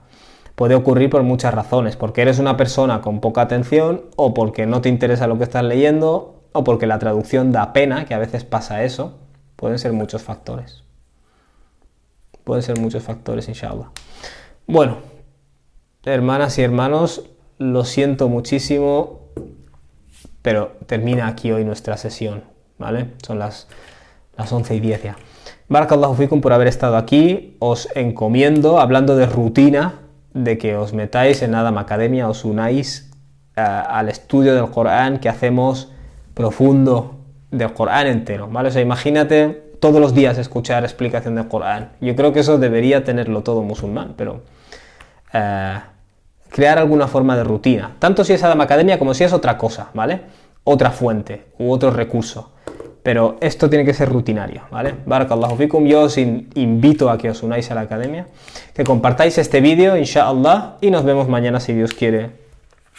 Puede ocurrir por muchas razones, porque eres una persona con poca atención, o porque no te interesa lo que estás leyendo, o porque la traducción da pena, que a veces pasa eso. Pueden ser muchos factores. Pueden ser muchos factores, inshallah. Bueno, hermanas y hermanos, lo siento muchísimo, pero termina aquí hoy nuestra sesión, ¿vale? Son las 11:10 ya. Barakallahu fikum por haber estado aquí. Os encomiendo, hablando de rutina, de que os metáis en Adam Academia, os unáis al estudio del Corán que hacemos profundo del Corán entero, ¿vale? O sea, imagínate todos los días escuchar explicación del Corán. Yo creo que eso debería tenerlo todo musulmán, pero crear alguna forma de rutina, tanto si es Adam Academia como si es otra cosa, ¿vale? Otra fuente u otro recurso. Pero esto tiene que ser rutinario, ¿vale? Barakallahu fikum. Yo os invito a que os unáis a la academia, que compartáis este vídeo, inshallah, y nos vemos mañana, si Dios quiere,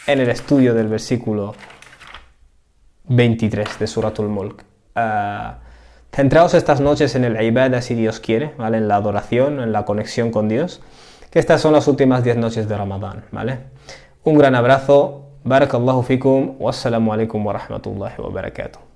en el estudio del versículo 23 de Suratul Mulk. Centraos estas noches en el ibadah, si Dios quiere, ¿vale? En la adoración, en la conexión con Dios, que estas son las últimas 10 noches de Ramadán, ¿vale? Un gran abrazo. Barakallahu fikum. Wassalamu alaikum wa rahmatullahi wa barakatuh.